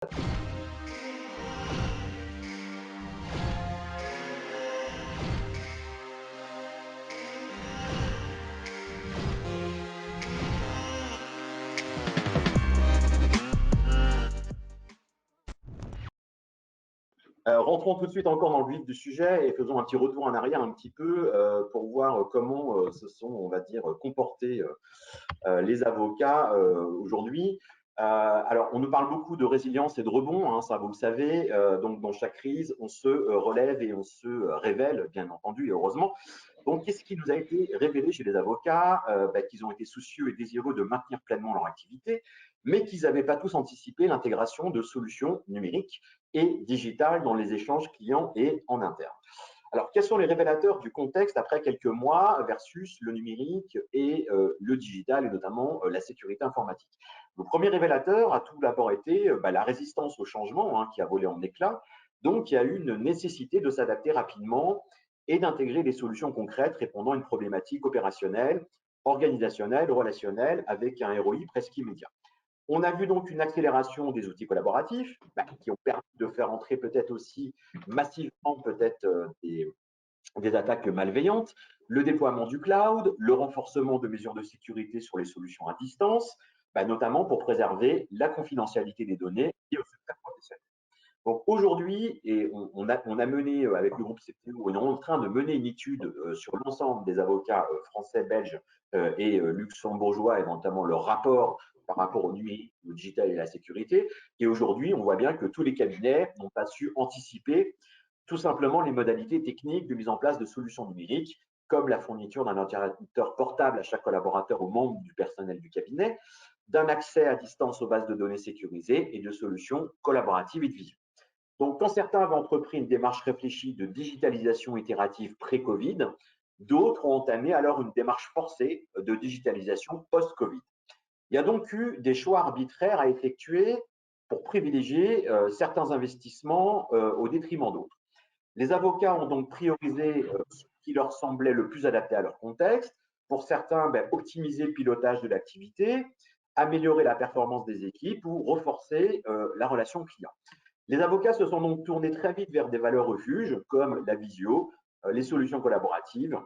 Rentrons tout de suite encore dans le vif du sujet et faisons un petit retour en arrière un petit peu pour voir comment se sont, on va dire, comportés les avocats aujourd'hui. Alors, on nous parle beaucoup de résilience et de rebond, hein, ça vous le savez. Donc, dans chaque crise, on se relève et on se révèle, bien entendu, et heureusement. Donc, qu'est-ce qui nous a été révélé chez les avocats? Qu'ils ont été soucieux et désireux de maintenir pleinement leur activité, mais qu'ils n'avaient pas tous anticipé l'intégration de solutions numériques et digitales dans les échanges clients et en interne. Alors, quels sont les révélateurs du contexte après quelques mois versus le numérique et le digital, et notamment la sécurité informatique? Le premier révélateur a tout d'abord été la résistance au changement, hein, qui a volé en éclats. Donc, il y a eu une nécessité de s'adapter rapidement et d'intégrer des solutions concrètes répondant à une problématique opérationnelle, organisationnelle, relationnelle, avec un ROI presque immédiat. On a vu donc une accélération des outils collaboratifs qui ont permis de faire entrer peut-être aussi massivement peut-être des attaques malveillantes, le déploiement du cloud, le renforcement de mesures de sécurité sur les solutions à distance, notamment pour préserver la confidentialité des données et au secret professionnel. Donc aujourd'hui, et on a mené avec le groupe CPO, on est en train de mener une étude sur l'ensemble des avocats français, belges et luxembourgeois, et notamment leur rapport par rapport au numérique, au digital et à la sécurité. Et aujourd'hui, on voit bien que tous les cabinets n'ont pas su anticiper tout simplement les modalités techniques de mise en place de solutions numériques, comme la fourniture d'un ordinateur portable à chaque collaborateur ou membre du personnel du cabinet, d'un accès à distance aux bases de données sécurisées et de solutions collaboratives et de visio. Donc, quand certains avaient entrepris une démarche réfléchie de digitalisation itérative pré-Covid, d'autres ont entamé alors une démarche forcée de digitalisation post-Covid. Il y a donc eu des choix arbitraires à effectuer pour privilégier certains investissements au détriment d'autres. Les avocats ont donc priorisé ce qui leur semblait le plus adapté à leur contexte. Pour certains, optimiser le pilotage de l'activité, améliorer la performance des équipes ou renforcer la relation client. Les avocats se sont donc tournés très vite vers des valeurs refuges comme la visio, les solutions collaboratives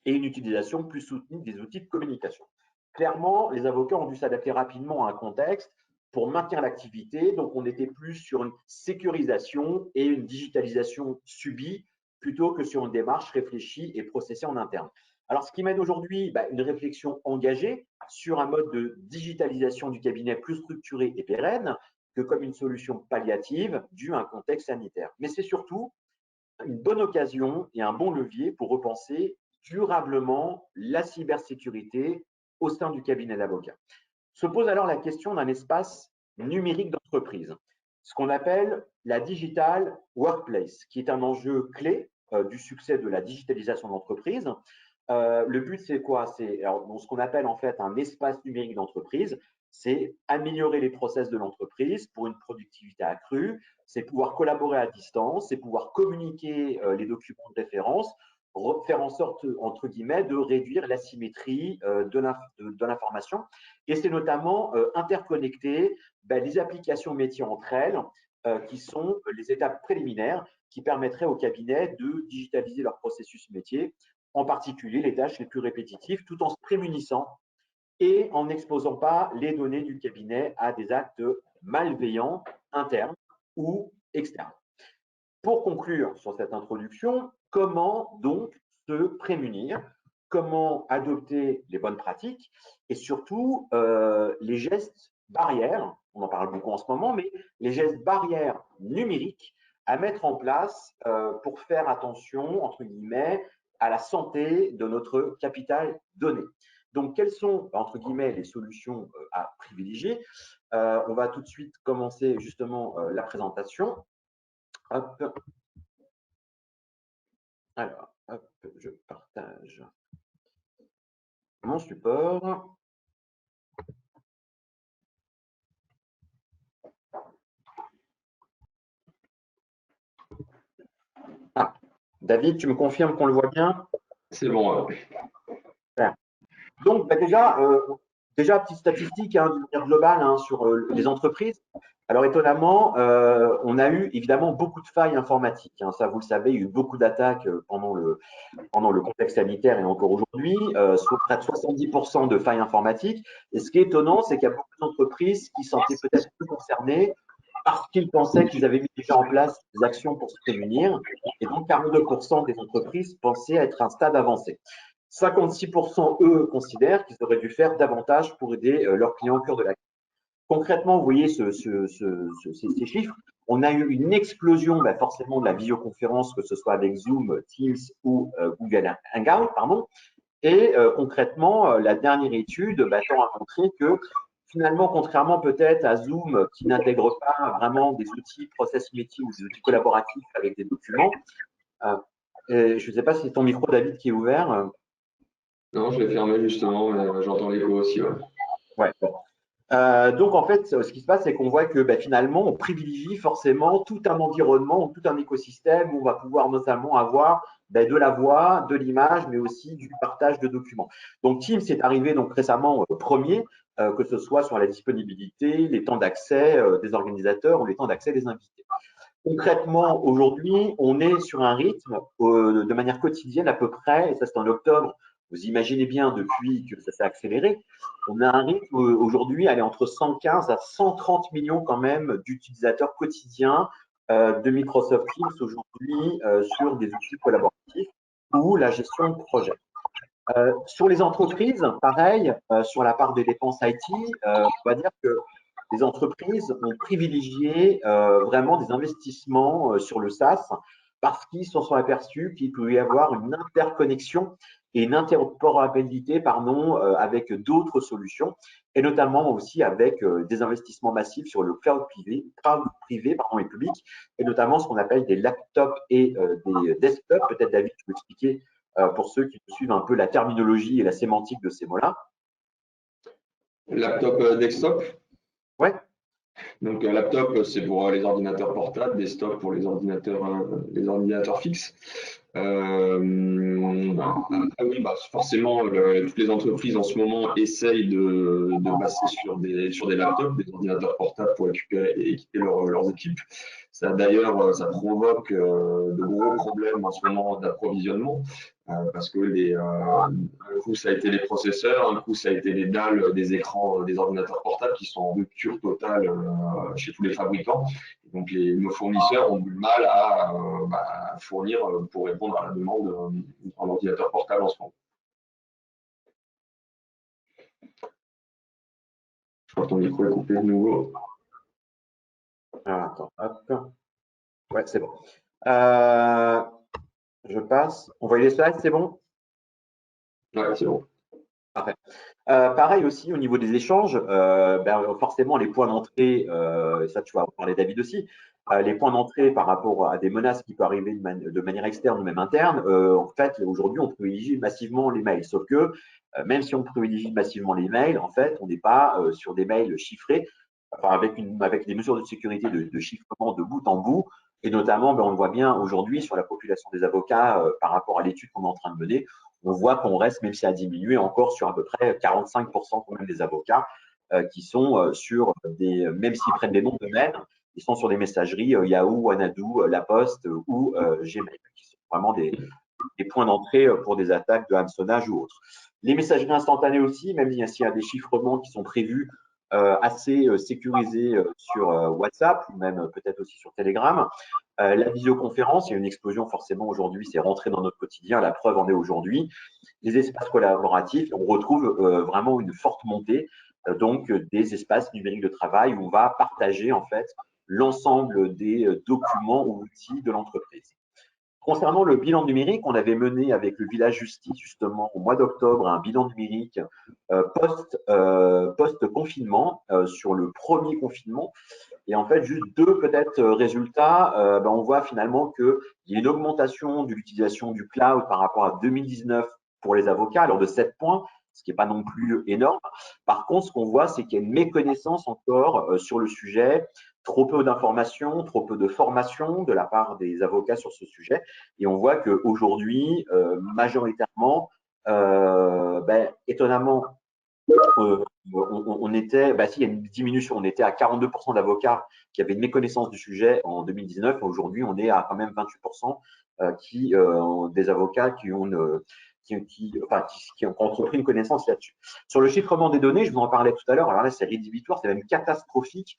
et une utilisation plus soutenue des outils de communication. Clairement, les avocats ont dû s'adapter rapidement à un contexte pour maintenir l'activité. Donc, on était plus sur une sécurisation et une digitalisation subie plutôt que sur une démarche réfléchie et processée en interne. Alors, ce qui mène aujourd'hui une réflexion engagée sur un mode de digitalisation du cabinet plus structuré et pérenne que comme une solution palliative due à un contexte sanitaire. Mais c'est surtout une bonne occasion et un bon levier pour repenser durablement la cybersécurité au sein du cabinet d'avocats. Se pose alors la question d'un espace numérique d'entreprise, ce qu'on appelle la digital workplace, qui est un enjeu clé du succès de la digitalisation de l'entreprise. Le but, c'est quoi? C'est ce qu'on appelle en fait un espace numérique d'entreprise. C'est améliorer les process de l'entreprise pour une productivité accrue, c'est pouvoir collaborer à distance, c'est pouvoir communiquer les documents de référence, faire en sorte, entre guillemets, de réduire l'asymétrie de l'information. Et c'est notamment interconnecter les applications métiers entre elles, qui sont les étapes préliminaires qui permettraient au cabinet de digitaliser leur processus métier, en particulier les tâches les plus répétitives, tout en se prémunissant et en n'exposant pas les données du cabinet à des actes malveillants internes ou externes. Pour conclure sur cette introduction, comment donc se prémunir? Comment adopter les bonnes pratiques et surtout les gestes barrières, on en parle beaucoup en ce moment, mais les gestes barrières numériques à mettre en place pour faire attention, entre guillemets, à la santé de notre capital donné. Donc, quelles sont, entre guillemets, les solutions à privilégier? On va tout de suite commencer justement la présentation. Hop. Alors, hop, je partage mon support. Ah, David, tu me confirmes qu'on le voit bien? C'est bon. Super. Donc, déjà, petite statistique de manière globale sur les entreprises. Alors étonnamment, on a eu évidemment beaucoup de failles informatiques, hein. Ça, vous le savez, il y a eu beaucoup d'attaques pendant le contexte sanitaire et encore aujourd'hui, soit près de 70% de failles informatiques. Et ce qui est étonnant, c'est qu'il y a beaucoup d'entreprises qui se sentaient peut-être plus concernées parce qu'ils pensaient qu'ils avaient mis déjà en place des actions pour se prémunir. Et donc, 42% des entreprises pensaient être à un stade avancé. 56%, eux, considèrent qu'ils auraient dû faire davantage pour aider leurs clients au cœur de la crise. Concrètement, vous voyez ces chiffres. On a eu une explosion forcément de la visioconférence, que ce soit avec Zoom, Teams ou Google Hangout, pardon. Et concrètement, la dernière étude tend à montrer que finalement, contrairement peut-être à Zoom, qui n'intègre pas vraiment des outils process métier ou des outils collaboratifs avec des documents, je ne sais pas si c'est ton micro, David, qui est ouvert. Non, je l'ai fermé justement, mais j'entends l'écho aussi. Ouais. Ouais, bon. Donc, en fait, ce qui se passe, c'est qu'on voit que finalement, on privilégie forcément tout un environnement, tout un écosystème où on va pouvoir notamment avoir de la voix, de l'image, mais aussi du partage de documents. Donc, Teams est arrivé donc récemment premier, que ce soit sur la disponibilité, les temps d'accès des organisateurs ou les temps d'accès des invités. Concrètement, aujourd'hui, on est sur un rythme de manière quotidienne à peu près, et ça c'est en octobre, vous imaginez bien depuis que ça s'est accéléré, on a un rythme aujourd'hui, aller entre 115 à 130 millions quand même d'utilisateurs quotidiens de Microsoft Teams aujourd'hui sur des outils collaboratifs ou la gestion de projet. Sur les entreprises, pareil, sur la part des dépenses IT, on va dire que les entreprises ont privilégié vraiment des investissements sur le SaaS parce qu'ils se sont aperçus qu'il pouvait y avoir une interconnexion et une interopérabilité avec d'autres solutions et notamment aussi avec des investissements massifs sur le cloud privé et public et notamment ce qu'on appelle des laptops et des desktops. Peut-être David, tu peux expliquer pour ceux qui suivent un peu la terminologie et la sémantique de ces mots-là. Laptop, desktop. Ouais. Donc, laptop, c'est pour les ordinateurs portables, desktop pour les ordinateurs fixes. Ah oui, forcément, toutes les entreprises en ce moment essayent de passer sur des laptops, des ordinateurs portables pour récupérer et équiper leurs équipes. Ça, d'ailleurs, ça provoque de gros problèmes en ce moment d'approvisionnement parce que un coup, ça a été les processeurs, un coup, ça a été les dalles des écrans des ordinateurs portables qui sont en rupture totale chez tous les fabricants. Donc, nos fournisseurs ont du mal à fournir pour répondre à la demande en ordinateur portable en ce moment. Je crois que ton micro est coupé de nouveau. Ah, attends, hop. Ouais, c'est bon. Je passe. On voit les slides, c'est bon? Ouais, c'est bon. Parfait. Pareil aussi au niveau des échanges, forcément les points d'entrée, ça tu vas en parler David aussi, les points d'entrée par rapport à des menaces qui peuvent arriver de manière externe ou même interne, en fait aujourd'hui on privilégie massivement les mails, sauf que même si on privilégie massivement les mails, en fait on n'est pas sur des mails chiffrés, enfin, avec des mesures de sécurité de chiffrement de bout en bout, et notamment on le voit bien aujourd'hui sur la population des avocats par rapport à l'étude qu'on est en train de mener, on voit qu'on reste, même si ça a diminué, encore sur à peu près 45% quand même des avocats qui sont sur même s'ils prennent des noms de domaine, ils sont sur des messageries Yahoo, Wanadoo, La Poste ou Gmail, qui sont vraiment des points d'entrée pour des attaques de hameçonnage ou autres. Les messageries instantanées aussi, même s'il y a des chiffrements qui sont prévus assez sécurisés sur WhatsApp ou même peut-être aussi sur Telegram. La visioconférence, il y a une explosion forcément aujourd'hui, c'est rentré dans notre quotidien, la preuve en est aujourd'hui. Les espaces collaboratifs, on retrouve vraiment une forte montée donc des espaces numériques de travail où on va partager en fait l'ensemble des documents ou outils de l'entreprise. Concernant le bilan numérique, on avait mené avec le village justice justement au mois d'octobre un bilan numérique post-confinement sur le premier confinement. Et en fait, juste deux peut-être résultats, on voit finalement qu'il y a une augmentation de l'utilisation du cloud par rapport à 2019 pour les avocats, alors de 7 points, ce qui n'est pas non plus énorme. Par contre, ce qu'on voit, c'est qu'il y a une méconnaissance encore sur le sujet, trop peu d'informations, trop peu de formation de la part des avocats sur ce sujet. Et on voit qu'aujourd'hui, majoritairement, étonnamment, on était, bah si, il y a une diminution, on était à 42% d'avocats qui avaient une méconnaissance du sujet en 2019. Aujourd'hui, on est à quand même 28% des avocats qui ont qui ont entrepris une connaissance là-dessus. Sur le chiffrement des données, je vous en parlais tout à l'heure, alors là, c'est rédhibitoire, c'est même catastrophique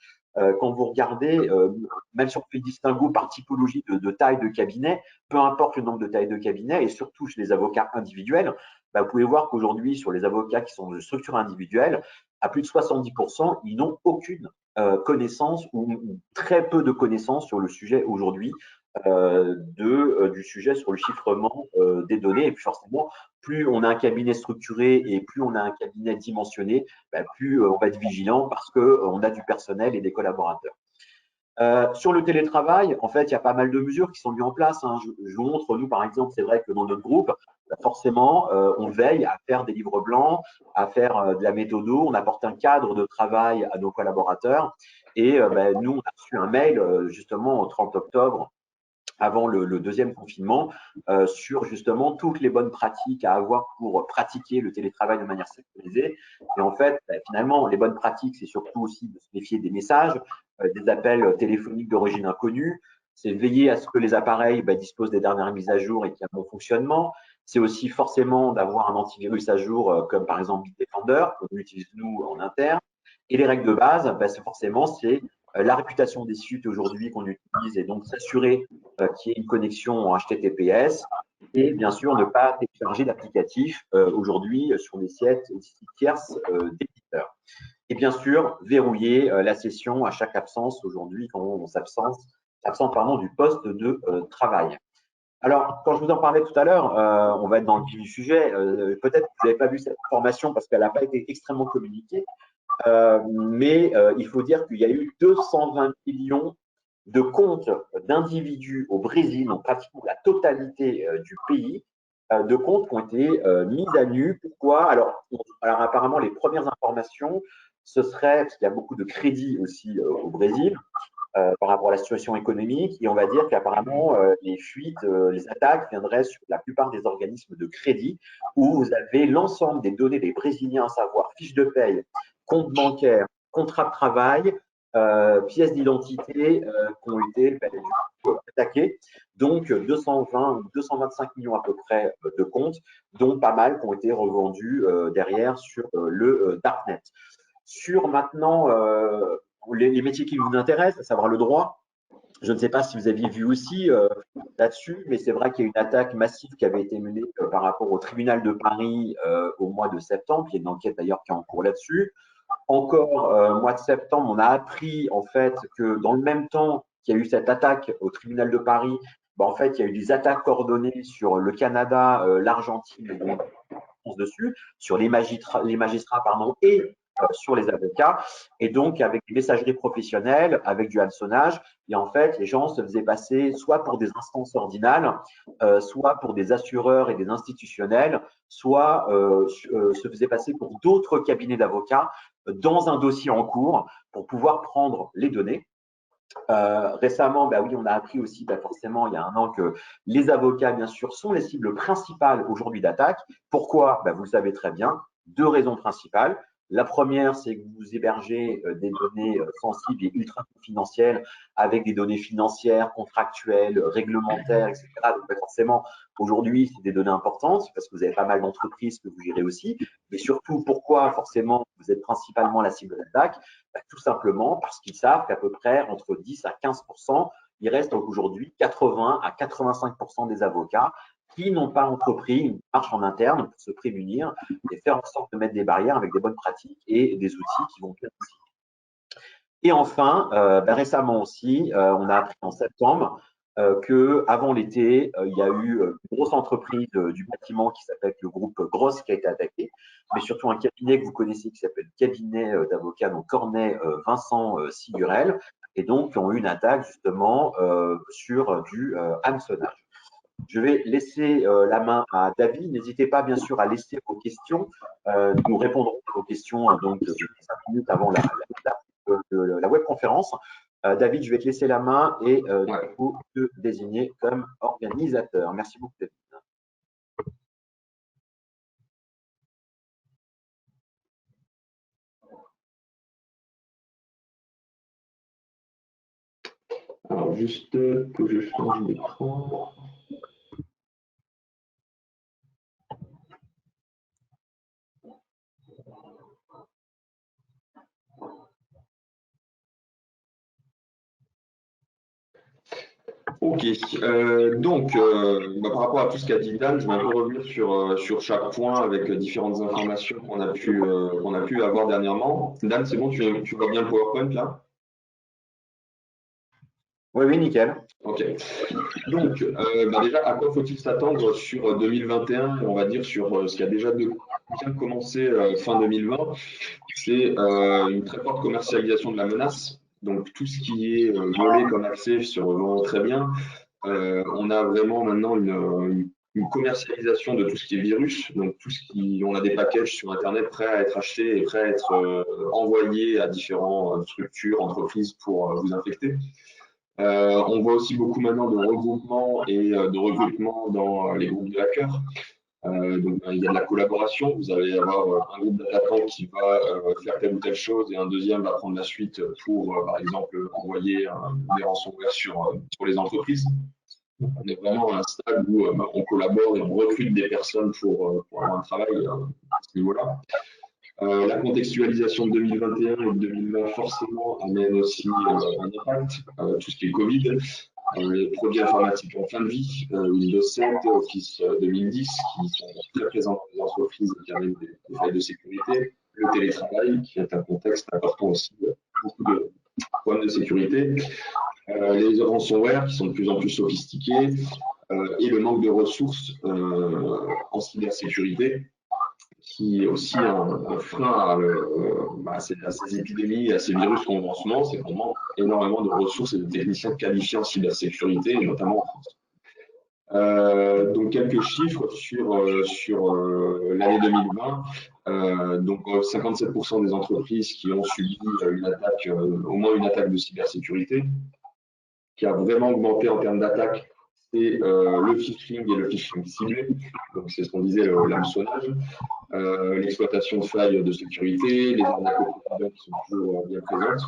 quand vous regardez, même si on fait le distinguo par typologie de taille de cabinet, peu importe le nombre de tailles de cabinet, et surtout chez les avocats individuels, bah, vous pouvez voir qu'aujourd'hui, sur les avocats qui sont de structure individuelle, à plus de 70%, ils n'ont aucune connaissance ou très peu de connaissances sur le sujet aujourd'hui du sujet sur le chiffrement des données. Et puis forcément, plus on a un cabinet structuré et plus on a un cabinet dimensionné, bah, plus on va être vigilant parce qu'on a du personnel et des collaborateurs. Sur le télétravail, en fait, il y a pas mal de mesures qui sont mises en place. Hein. Je vous montre, nous, par exemple, c'est vrai que dans notre groupe, forcément, on veille à faire des livres blancs, à faire de la méthodo, on apporte un cadre de travail à nos collaborateurs. Et nous, on a reçu un mail, justement, au 30 octobre, avant le deuxième confinement, sur justement toutes les bonnes pratiques à avoir pour pratiquer le télétravail de manière sécurisée. Et en fait, finalement, les bonnes pratiques, c'est surtout aussi de se méfier des messages, des appels téléphoniques d'origine inconnue. C'est veiller à ce que les appareils disposent des dernières mises à jour et qu'il y a un bon fonctionnement. C'est aussi forcément d'avoir un antivirus à jour, comme par exemple Bitdefender, qu'on utilise nous en interne. Et les règles de base, c'est la réputation des sites aujourd'hui qu'on utilise et donc s'assurer qu'il y ait une connexion en HTTPS et bien sûr ne pas télécharger d'applicatifs aujourd'hui sur des sites tierces d'éditeurs. Et bien sûr, verrouiller la session à chaque absence aujourd'hui quand on s'absente du poste de travail. Alors, quand je vous en parlais tout à l'heure, on va être dans le vif du sujet. Peut-être que vous n'avez pas vu cette formation parce qu'elle n'a pas été extrêmement communiquée. Mais il faut dire qu'il y a eu 220 millions de comptes d'individus au Brésil, donc pratiquement la totalité du pays, de comptes qui ont été mis à nu. Pourquoi alors, apparemment, les premières informations, ce serait, parce qu'il y a beaucoup de crédits aussi au Brésil, par rapport à la situation économique, et on va dire qu'apparemment, les fuites, les attaques viendraient sur la plupart des organismes de crédit, où vous avez l'ensemble des données des Brésiliens, à savoir fiches de paye, compte bancaire, contrat de travail, pièces d'identité qui ont été attaquées. Donc 220 ou 225 millions à peu près de comptes, dont pas mal qui ont été revendus derrière sur le Darknet. Sur maintenant les métiers qui vous intéressent, à savoir le droit, je ne sais pas si vous aviez vu aussi là-dessus, mais c'est vrai qu'il y a une attaque massive qui avait été menée par rapport au tribunal de Paris au mois de septembre. Il y a une enquête d'ailleurs qui est en cours là-dessus. Encore mois de septembre, on a appris en fait que dans le même temps qu'il y a eu cette attaque au tribunal de Paris, en fait, il y a eu des attaques coordonnées sur le Canada, l'Argentine et donc dessus, sur les magistrats et sur les avocats. Et donc, avec des messageries professionnelles, avec du hameçonnage, et en fait, les gens se faisaient passer soit pour des instances ordinales, soit pour des assureurs et des institutionnels, soit se faisaient passer pour d'autres cabinets d'avocats dans un dossier en cours pour pouvoir prendre les données. Récemment, oui, on a appris aussi, forcément, il y a un an, que les avocats, bien sûr, sont les cibles principales aujourd'hui d'attaque. Pourquoi? Vous le savez très bien, deux raisons principales. La première, c'est que vous hébergez des données sensibles et ultra confidentielles avec des données financières, contractuelles, réglementaires, etc. Donc, forcément, aujourd'hui, c'est des données importantes parce que vous avez pas mal d'entreprises que vous gérez aussi. Mais surtout, pourquoi forcément vous êtes principalement la cible d'attaque? Tout simplement parce qu'ils savent qu'à peu près entre 10 à 15%, il reste aujourd'hui 80 à 85% des avocats qui n'ont pas entrepris une marche en interne pour se prémunir et faire en sorte de mettre des barrières avec des bonnes pratiques et des outils qui vont bien aussi. Et enfin, récemment aussi, on a appris en septembre qu'avant l'été, il y a eu une grosse entreprise du bâtiment qui s'appelle le groupe Gross qui a été attaqué, mais surtout un cabinet que vous connaissez qui s'appelle le cabinet d'avocats, donc Cornet Vincent Sigurel, et donc qui ont eu une attaque justement sur du hameçonnage. Je vais laisser la main à David. N'hésitez pas, bien sûr, à laisser vos questions. Nous répondrons à vos questions donc 5 minutes avant la webconférence. David, je vais te laisser la main et du coup te désigner comme organisateur. Merci beaucoup, David. Alors, juste que je change d'écran. Ok, par rapport à tout ce qu'a dit Dan, je vais un peu revenir sur chaque point avec différentes informations qu'on a pu avoir dernièrement. Dan, c'est bon, tu vois bien le PowerPoint là? Oui, oui, nickel. Ok. Donc, déjà, à quoi faut-il s'attendre sur 2021 et on va dire sur ce qui a déjà bien commencé fin 2020? C'est une très forte commercialisation de la menace. Donc, tout ce qui est volé comme accès se revend très bien. On a vraiment maintenant une commercialisation de tout ce qui est virus. Donc, on a des packages sur Internet prêts à être achetés et prêts à être envoyés à différentes structures, entreprises pour vous infecter. On voit aussi beaucoup maintenant de regroupement et de recrutement dans les groupes de hackers. Il y a de la collaboration. Vous allez avoir un groupe d'attaquants qui va faire telle ou telle chose et un deuxième va prendre la suite pour, par exemple, envoyer des ransomware sur les entreprises. On est vraiment à un stade où on collabore et on recrute des personnes pour avoir un travail à ce niveau-là. La contextualisation de 2021 et de 2020 forcément amène aussi un impact. Tout ce qui est Covid, les produits informatiques en fin de vie, Windows 7, Office 2010, qui sont très présents dans les entreprises et qui amènent des failles de sécurité. Le télétravail, qui est un contexte important aussi, beaucoup de problèmes de sécurité. Les ransomware, qui sont de plus en plus sophistiqués, et le manque de ressources en cybersécurité, qui est aussi un frein à ces épidémies, à ces virus qu'on voit en ce moment, c'est qu'on manque énormément de ressources et de techniciens qualifiés en cybersécurité, notamment en France. Donc quelques chiffres sur l'année 2020. 57% des entreprises qui ont subi une attaque, au moins une attaque de cybersécurité, qui a vraiment augmenté en termes d'attaque, c'est le phishing et le phishing ciblé. Donc c'est ce qu'on disait, l'hameçonnage. L'exploitation de failles de sécurité, les arnaques au quotidien qui sont toujours bien présentes,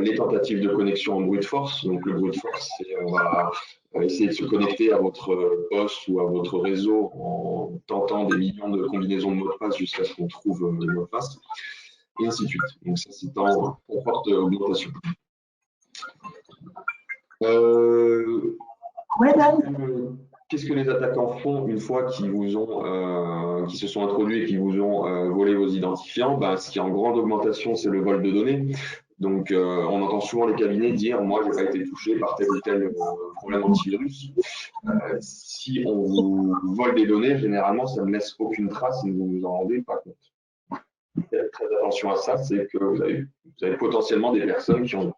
les tentatives de connexion en brute force. Donc le brute force, c'est on va essayer de se connecter à votre poste ou à votre réseau en tentant des millions de combinaisons de mots de passe jusqu'à ce qu'on trouve le mot de passe, et ainsi de suite. Donc ça, c'est en forte augmentation. Qu'est-ce que les attaquants font une fois qu'ils se sont introduits et qu'ils vous ont volé vos identifiants? Ce qui est en grande augmentation, c'est le vol de données. Donc, on entend souvent les cabinets dire « moi, je n'ai pas été touché par tel ou tel problème antivirus ». Si on vous vole des données, généralement, ça ne laisse aucune trace et vous ne vous en rendez pas compte. Faites très attention à ça, c'est que vous avez potentiellement des personnes qui ont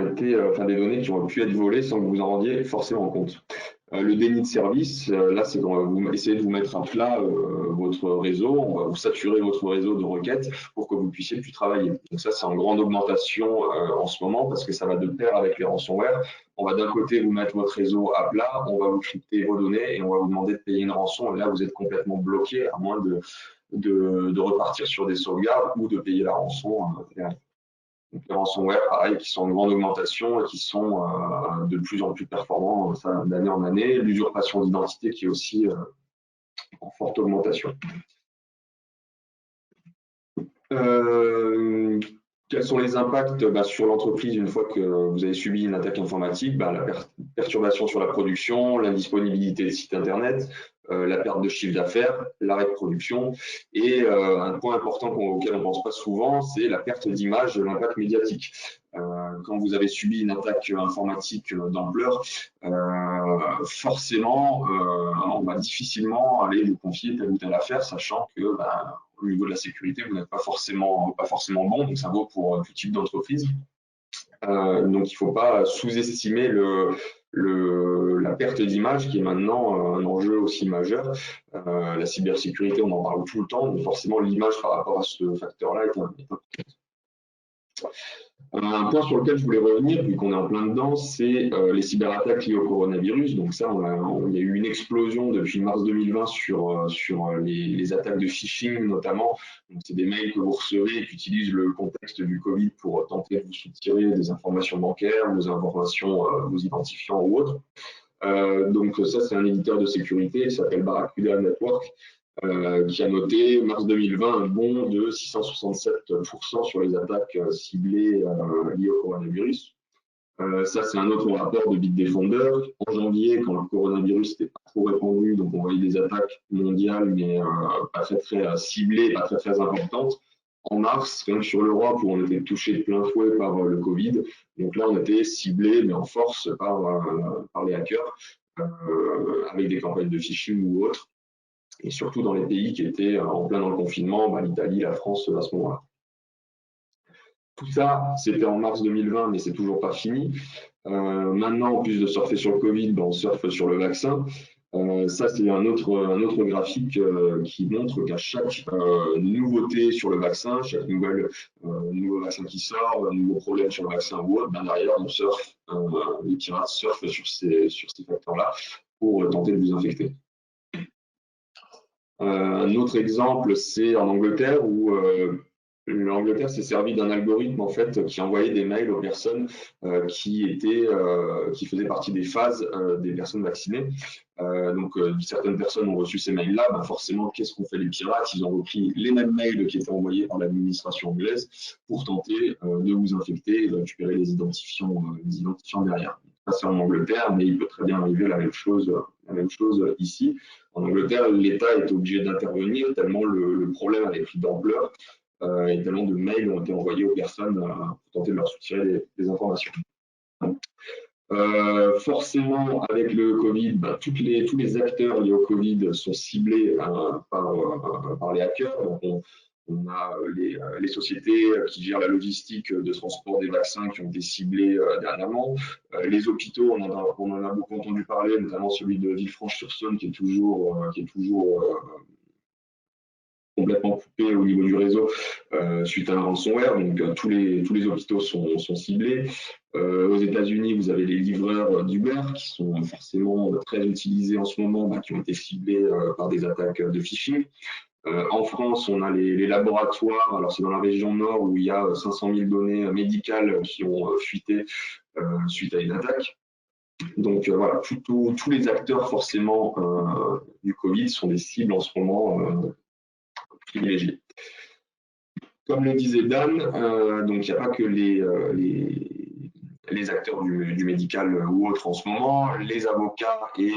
été des données qui ont pu être volées sans que vous en rendiez forcément compte. Le déni de service, là, c'est quand vous essayez de vous mettre à plat votre réseau, on va vous saturer votre réseau de requêtes pour que vous puissiez plus travailler. Donc ça, c'est en grande augmentation en ce moment parce que ça va de pair avec les ransomware. On va d'un côté vous mettre votre réseau à plat, on va vous crypter vos données et on va vous demander de payer une rançon. Et là, vous êtes complètement bloqué à moins de repartir sur des sauvegardes ou de payer la rançon. Donc, les ransomware, pareil, qui sont en grande augmentation et qui sont de plus en plus performants d'année en année. L'usurpation d'identité qui est aussi en forte augmentation. Quels sont les impacts sur l'entreprise une fois que vous avez subi une attaque informatique? La perturbation sur la production, l'indisponibilité des sites internet, la perte de chiffre d'affaires, l'arrêt de production et un point important auquel on ne pense pas souvent, c'est la perte d'image, l'impact médiatique. Quand vous avez subi une attaque informatique d'ampleur, forcément, on va difficilement aller vous confier telle ou telle affaire, sachant que au niveau de la sécurité, vous n'êtes pas forcément bon, donc ça vaut pour tout type d'entreprise. Donc il ne faut pas sous-estimer la perte d'image qui est maintenant un enjeu aussi majeur. La cybersécurité, on en parle tout le temps, mais forcément l'image par rapport à ce facteur-là est importante. Un point sur lequel je voulais revenir, vu qu'on est en plein dedans, c'est les cyberattaques liées au coronavirus. Donc ça, il y a eu une explosion depuis mars 2020 sur les attaques de phishing notamment. Donc c'est des mails que vous recevez et qui utilisent le contexte du Covid pour tenter de vous soutirer des informations bancaires, vos informations, vos identifiants ou autres. Donc ça, c'est un éditeur de sécurité, il s'appelle Barracuda Network, qui a noté mars 2020 un bond de 667% sur les attaques ciblées liées au coronavirus. Ça, c'est un autre rapport de Bitdefender. En janvier, quand le coronavirus n'était pas trop répandu, donc on voyait des attaques mondiales, mais pas très ciblées, pas très importantes. En mars, rien que sur l'Europe, où on était touché de plein fouet par le Covid, donc là, on était ciblé, mais en force, par les hackers, avec des campagnes de phishing ou autres, et surtout dans les pays qui étaient en plein dans le confinement, l'Italie, la France à ce moment-là. Tout ça, c'était en mars 2020, mais c'est toujours pas fini. Maintenant, en plus de surfer sur le Covid, on surfe sur le vaccin. Ça, c'est un autre graphique qui montre qu'à chaque nouveauté sur le vaccin, chaque nouveau vaccin qui sort, un nouveau problème sur le vaccin ou autre, derrière, on surfe, les pirates surfent sur ces facteurs-là pour tenter de vous infecter. Un autre exemple, c'est en Angleterre où l'Angleterre s'est servi d'un algorithme en fait qui envoyait des mails aux personnes qui faisaient partie des phases des personnes vaccinées. Donc certaines personnes ont reçu ces mails-là. Forcément, qu'est-ce qu'ont fait les pirates? Ils ont repris les mêmes mails qui étaient envoyés par l'administration anglaise pour tenter de vous infecter et de récupérer les identifiants derrière. Ça, c'est en Angleterre, mais il peut très bien arriver la même chose ici. En Angleterre, l'État est obligé d'intervenir tellement le problème avait pris d'ampleur et tellement de mails ont été envoyés aux personnes pour tenter de leur soutirer des informations. Forcément, avec le Covid, tous les acteurs liés au Covid sont ciblés par les hackers. Donc on a les sociétés qui gèrent la logistique de transport des vaccins qui ont été ciblées dernièrement. Les hôpitaux, on en a beaucoup entendu parler, notamment celui de Villefranche-sur-Saône qui est toujours complètement coupé au niveau du réseau suite à un ransomware. Donc tous les hôpitaux sont ciblés. Aux États-Unis, vous avez les livreurs d'Uber qui sont forcément très utilisés en ce moment, qui ont été ciblés par des attaques de phishing. En France, on a les laboratoires. Alors c'est dans la région nord où il y a 500 000 données médicales qui ont fuité suite à une attaque. Donc voilà, tous les acteurs forcément du Covid sont des cibles en ce moment privilégiés. Comme le disait Dan, donc il n'y a pas que les acteurs du médical ou autres en ce moment, les avocats et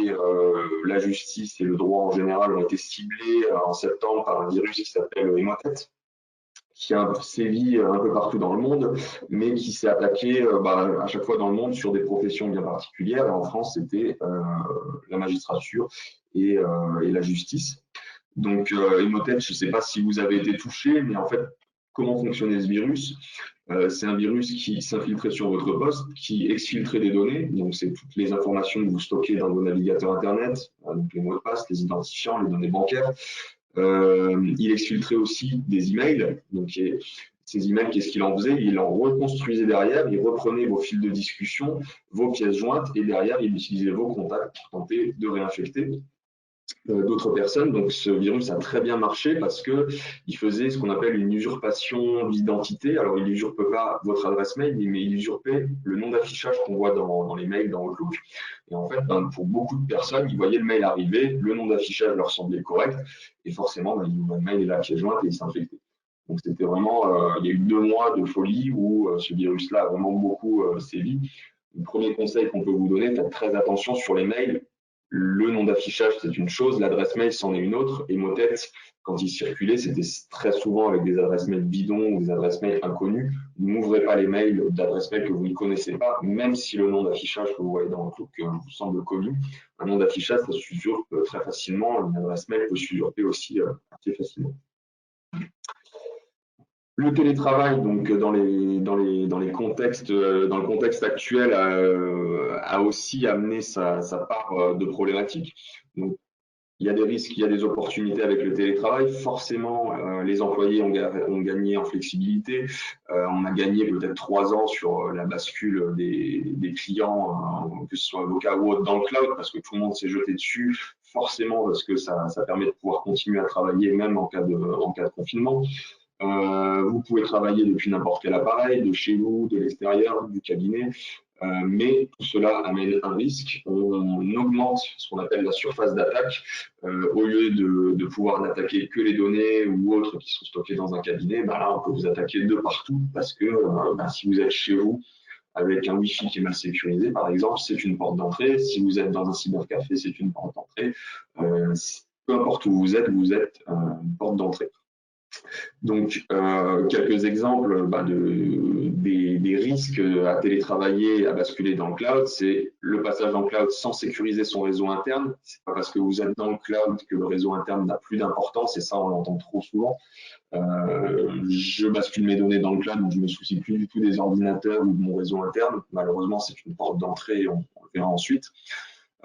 la justice et le droit en général ont été ciblés en septembre par un virus qui s'appelle Emotet, qui a sévi un peu partout dans le monde, mais qui s'est attaqué à chaque fois dans le monde sur des professions bien particulières. Et en France, c'était la magistrature et la justice. Donc, Emotet, je ne sais pas si vous avez été touché, mais en fait, comment fonctionnait ce virus? C'est un virus qui s'infiltrait sur votre poste, qui exfiltrait des données. Donc, c'est toutes les informations que vous stockez dans vos navigateurs Internet, donc les mots de passe, les identifiants, les données bancaires. Il exfiltrait aussi des emails. Donc, ces emails, qu'est-ce qu'il en faisait? Il en reconstruisait derrière, il reprenait vos fils de discussion, vos pièces jointes, et derrière, il utilisait vos contacts pour tenter de réinfecter d'autres personnes. Donc ce virus a très bien marché parce qu'il faisait ce qu'on appelle une usurpation d'identité. Alors il n'usurpe pas votre adresse mail, mais il usurpait le nom d'affichage qu'on voit dans les mails, dans Outlook. Et en fait, pour beaucoup de personnes, ils voyaient le mail arriver, le nom d'affichage leur semblait correct, et forcément, ils ouvraient le mail et la pièce jointe et ils s'infectaient. Donc c'était vraiment, il y a eu 2 mois de folie où ce virus-là a vraiment beaucoup sévi. Le premier conseil qu'on peut vous donner, faites très attention sur les mails. Le nom d'affichage, c'est une chose, l'adresse mail, c'en est une autre. Et Emotet, quand il circulait, c'était très souvent avec des adresses mail bidons ou des adresses mail inconnues. N'ouvrez pas les mails d'adresses mail que vous ne connaissez pas, même si le nom d'affichage que vous voyez dans Outlook vous semble connu. Un nom d'affichage, ça s'usurpe très facilement. Une adresse mail peut s'usurper aussi assez facilement. Le télétravail, donc dans le contexte actuel, a aussi amené sa part de problématiques. Donc, il y a des risques, il y a des opportunités avec le télétravail. Forcément, les employés ont gagné en flexibilité. On a gagné peut-être 3 ans sur la bascule des clients, que ce soit avocats ou autres, dans le cloud, parce que tout le monde s'est jeté dessus, forcément, parce que ça permet de pouvoir continuer à travailler même en cas de confinement. Vous pouvez travailler depuis n'importe quel appareil, de chez vous, de l'extérieur, du cabinet. Mais tout cela amène un risque. On augmente ce qu'on appelle la surface d'attaque. Au lieu de pouvoir n'attaquer que les données ou autres qui sont stockées dans un cabinet, là, on peut vous attaquer de partout parce que si vous êtes chez vous avec un Wi-Fi qui est mal sécurisé, par exemple, c'est une porte d'entrée. Si vous êtes dans un cybercafé, c'est une porte d'entrée. Peu importe où vous êtes une porte d'entrée. Donc, quelques exemples des risques à télétravailler, à basculer dans le cloud, c'est le passage dans le cloud sans sécuriser son réseau interne. C'est pas parce que vous êtes dans le cloud que le réseau interne n'a plus d'importance, et ça, on l'entend trop souvent. Je bascule mes données dans le cloud, donc je me soucie plus du tout des ordinateurs ou de mon réseau interne. Malheureusement, c'est une porte d'entrée, on le verra ensuite.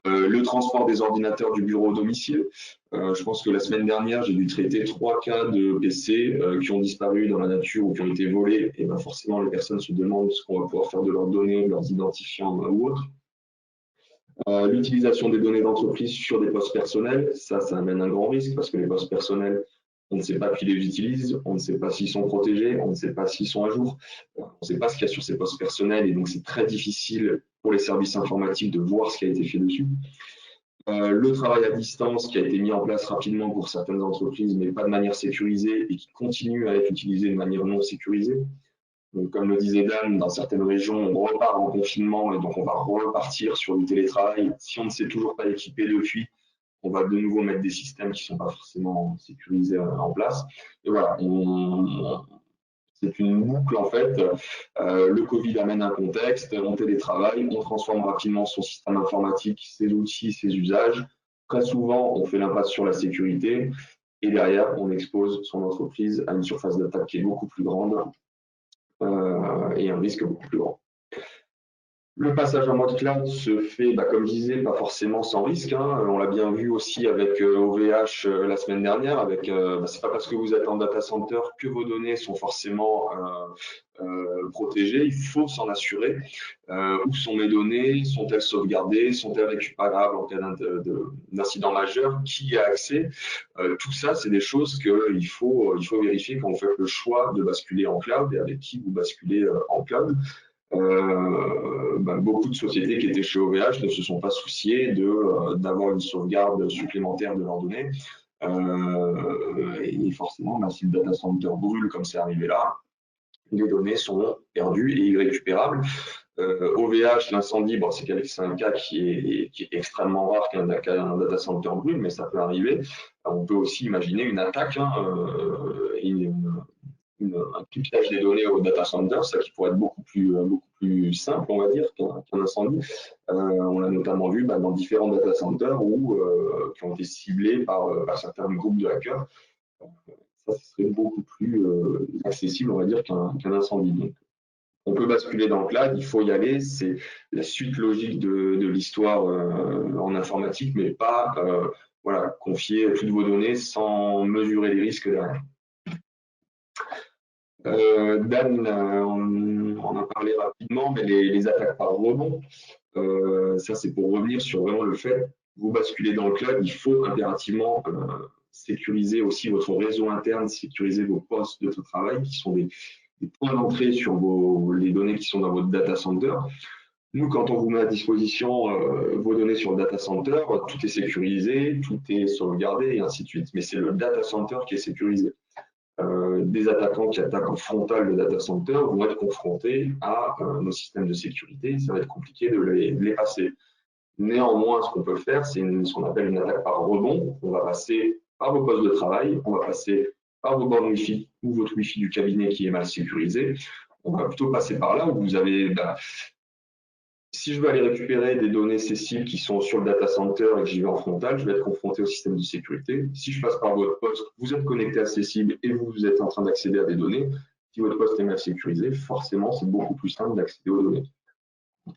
Le transport des ordinateurs du bureau au domicile. Je pense que la semaine dernière, j'ai dû traiter 3 cas de PC qui ont disparu dans la nature ou qui ont été volés. Et forcément, les personnes se demandent ce qu'on va pouvoir faire de leurs données, de leurs identifiants ou autres. L'utilisation des données d'entreprise sur des postes personnels, ça amène un grand risque parce que les postes personnels, on ne sait pas qui les utilise, on ne sait pas s'ils sont protégés, on ne sait pas s'ils sont à jour, on ne sait pas ce qu'il y a sur ces postes personnels et donc c'est très difficile pour les services informatiques de voir ce qui a été fait dessus. Le travail à distance qui a été mis en place rapidement pour certaines entreprises mais pas de manière sécurisée et qui continue à être utilisé de manière non sécurisée. Donc, comme le disait Dan, dans certaines régions, on repart en confinement et donc on va repartir sur du télétravail. Si on ne s'est toujours pas équipé depuis, on va de nouveau mettre des systèmes qui ne sont pas forcément sécurisés en place. Et voilà, c'est une boucle en fait. Le Covid amène un contexte, on télétravaille, on transforme rapidement son système informatique, ses outils, ses usages. Très souvent, on fait l'impasse sur la sécurité et derrière, on expose son entreprise à une surface d'attaque qui est beaucoup plus grande et un risque beaucoup plus grand. Le passage en mode cloud se fait, comme je disais, pas forcément sans risque. On l'a bien vu aussi avec OVH la semaine dernière. C'est pas parce que vous êtes en data center que vos données sont forcément protégées. Il faut s'en assurer. Où sont mes données? Sont-elles sauvegardées? Sont-elles récupérables en cas d'incident majeur? Qui a accès? Tout ça, c'est des choses qu'il faut vérifier quand vous faites le choix de basculer en cloud et avec qui vous basculez en cloud. Beaucoup de sociétés qui étaient chez OVH ne se sont pas souciées d'avoir une sauvegarde supplémentaire de leurs données. Et forcément, si le data center brûle comme c'est arrivé là, les données sont perdues et irrécupérables. OVH, l'incendie, c'est un cas qui est extrêmement rare qu'un data center brûle, mais ça peut arriver. On peut aussi imaginer une attaque, un cryptage des données au data center, ça qui pourrait être beaucoup plus simple, on va dire, qu'un incendie. On l'a notamment vu dans différents data centers qui ont été ciblés par certains groupes de hackers. Ça serait beaucoup plus accessible, on va dire, qu'un incendie. Donc, on peut basculer dans le cloud, il faut y aller, c'est la suite logique de l'histoire en informatique, mais pas confier toutes vos données sans mesurer les risques derrière. Dan, on en parlait rapidement, mais les attaques par rebond, ça c'est pour revenir sur vraiment le fait, vous basculez dans le cloud, il faut impérativement sécuriser aussi votre réseau interne, sécuriser vos postes de travail qui sont des points d'entrée sur les données qui sont dans votre data center. Nous, quand on vous met à disposition vos données sur le data center, tout est sécurisé, tout est sauvegardé et ainsi de suite. Mais c'est le data center qui est sécurisé. Des attaquants qui attaquent en frontal le data center vont être confrontés à nos systèmes de sécurité. Ça va être compliqué de les passer. Néanmoins, ce qu'on peut faire, c'est ce qu'on appelle une attaque par rebond. On va passer par vos postes de travail, on va passer par vos bornes Wi-Fi ou votre Wi-Fi du cabinet qui est mal sécurisé. On va plutôt passer par là où vous avez si je veux aller récupérer des données sensibles qui sont sur le data center et que j'y vais en frontal, je vais être confronté au système de sécurité. Si je passe par votre poste, vous êtes connecté à ces cibles et vous êtes en train d'accéder à des données. Si votre poste est mal sécurisé, forcément, c'est beaucoup plus simple d'accéder aux données.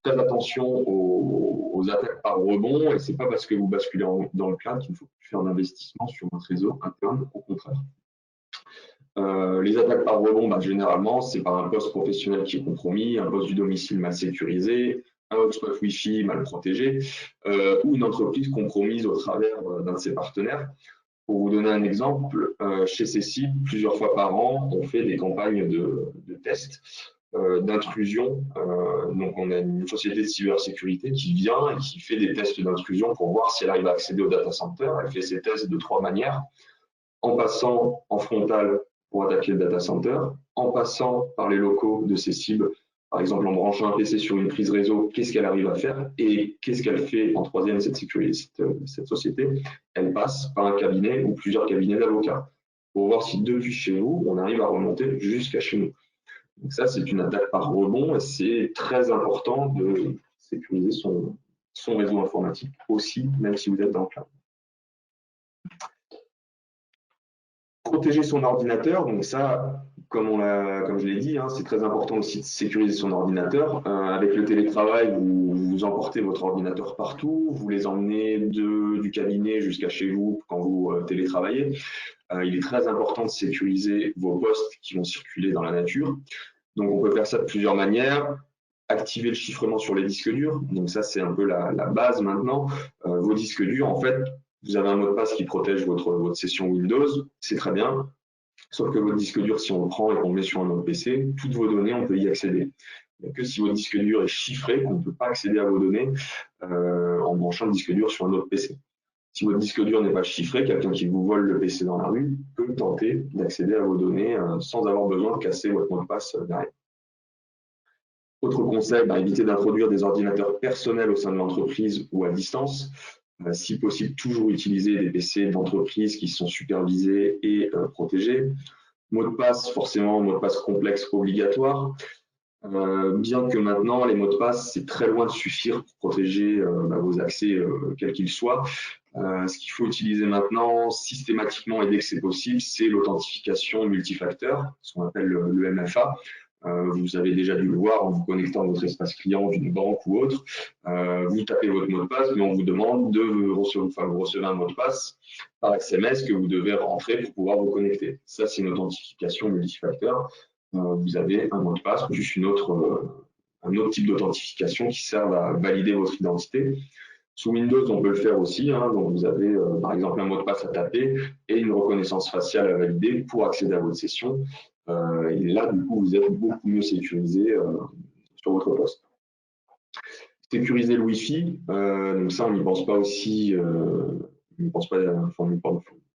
très attention aux attaques par rebond, et ce n'est pas parce que vous basculez dans le cloud qu'il ne faut plus faire d'investissement sur votre réseau interne, au contraire. Les attaques par rebond, généralement, c'est par un poste professionnel qui est compromis, un poste du domicile mal sécurisé, un hotspot Wi-Fi mal protégé, ou une entreprise compromise au travers d'un de ses partenaires. Pour vous donner un exemple, chez Cécile, plusieurs fois par an, on fait des campagnes de tests d'intrusion. Donc, on a une société de cybersécurité qui vient et qui fait des tests d'intrusion pour voir si elle arrive à accéder au data center. Elle fait ces tests de 3 manières: en passant en frontal pour attaquer le data center, en passant par les locaux de ses cibles, par exemple en branchant un PC sur une prise réseau, qu'est-ce qu'elle arrive à faire, et qu'est-ce qu'elle fait en troisième, cette société, elle passe par un cabinet ou plusieurs cabinets d'avocats pour voir si depuis chez vous, on arrive à remonter jusqu'à chez nous. Donc ça, c'est une attaque par rebond, et c'est très important de sécuriser son réseau informatique aussi, même si vous êtes dans le cloud. Protéger son ordinateur, donc ça, comme je l'ai dit, c'est très important aussi de sécuriser son ordinateur. Avec le télétravail, vous emportez votre ordinateur partout, vous les emmenez du cabinet jusqu'à chez vous quand vous télétravaillez. Il est très important de sécuriser vos postes qui vont circuler dans la nature. Donc on peut faire ça de plusieurs manières. Activer le chiffrement sur les disques durs, donc ça c'est un peu la base maintenant. Vos disques durs, en fait, vous avez un mot de passe qui protège votre session Windows, c'est très bien. Sauf que votre disque dur, si on le prend et qu'on le met sur un autre PC, toutes vos données, on peut y accéder. Il n'y a que si votre disque dur est chiffré qu'on ne peut pas accéder à vos données en branchant le disque dur sur un autre PC. Si votre disque dur n'est pas chiffré, quelqu'un qui vous vole le PC dans la rue peut tenter d'accéder à vos données sans avoir besoin de casser votre mot de passe derrière. Autre conseil, évitez d'introduire des ordinateurs personnels au sein de l'entreprise ou à distance. Si possible, toujours utiliser des PC d'entreprise qui sont supervisés et protégés. Mot de passe, forcément, mot de passe complexe obligatoire. Bien que maintenant, les mots de passe, c'est très loin de suffire pour protéger vos accès, quels qu'ils soient. Ce qu'il faut utiliser maintenant, systématiquement et dès que c'est possible, c'est l'authentification multifacteur, ce qu'on appelle le MFA. Vous avez déjà dû le voir en vous connectant à votre espace client d'une banque ou autre. Vous tapez votre mot de passe, mais on vous demande vous recevez un mot de passe par SMS que vous devez rentrer pour pouvoir vous connecter. Ça, c'est une authentification multifacteur. Vous avez un mot de passe plus un autre type d'authentification qui sert à valider votre identité. Sous Windows, on peut le faire aussi. Donc, vous avez par exemple un mot de passe à taper et une reconnaissance faciale à valider pour accéder à votre session. Et là, du coup, vous êtes beaucoup mieux sécurisé sur votre poste. Sécuriser le Wi-Fi, donc ça, on n'y pense pas aussi.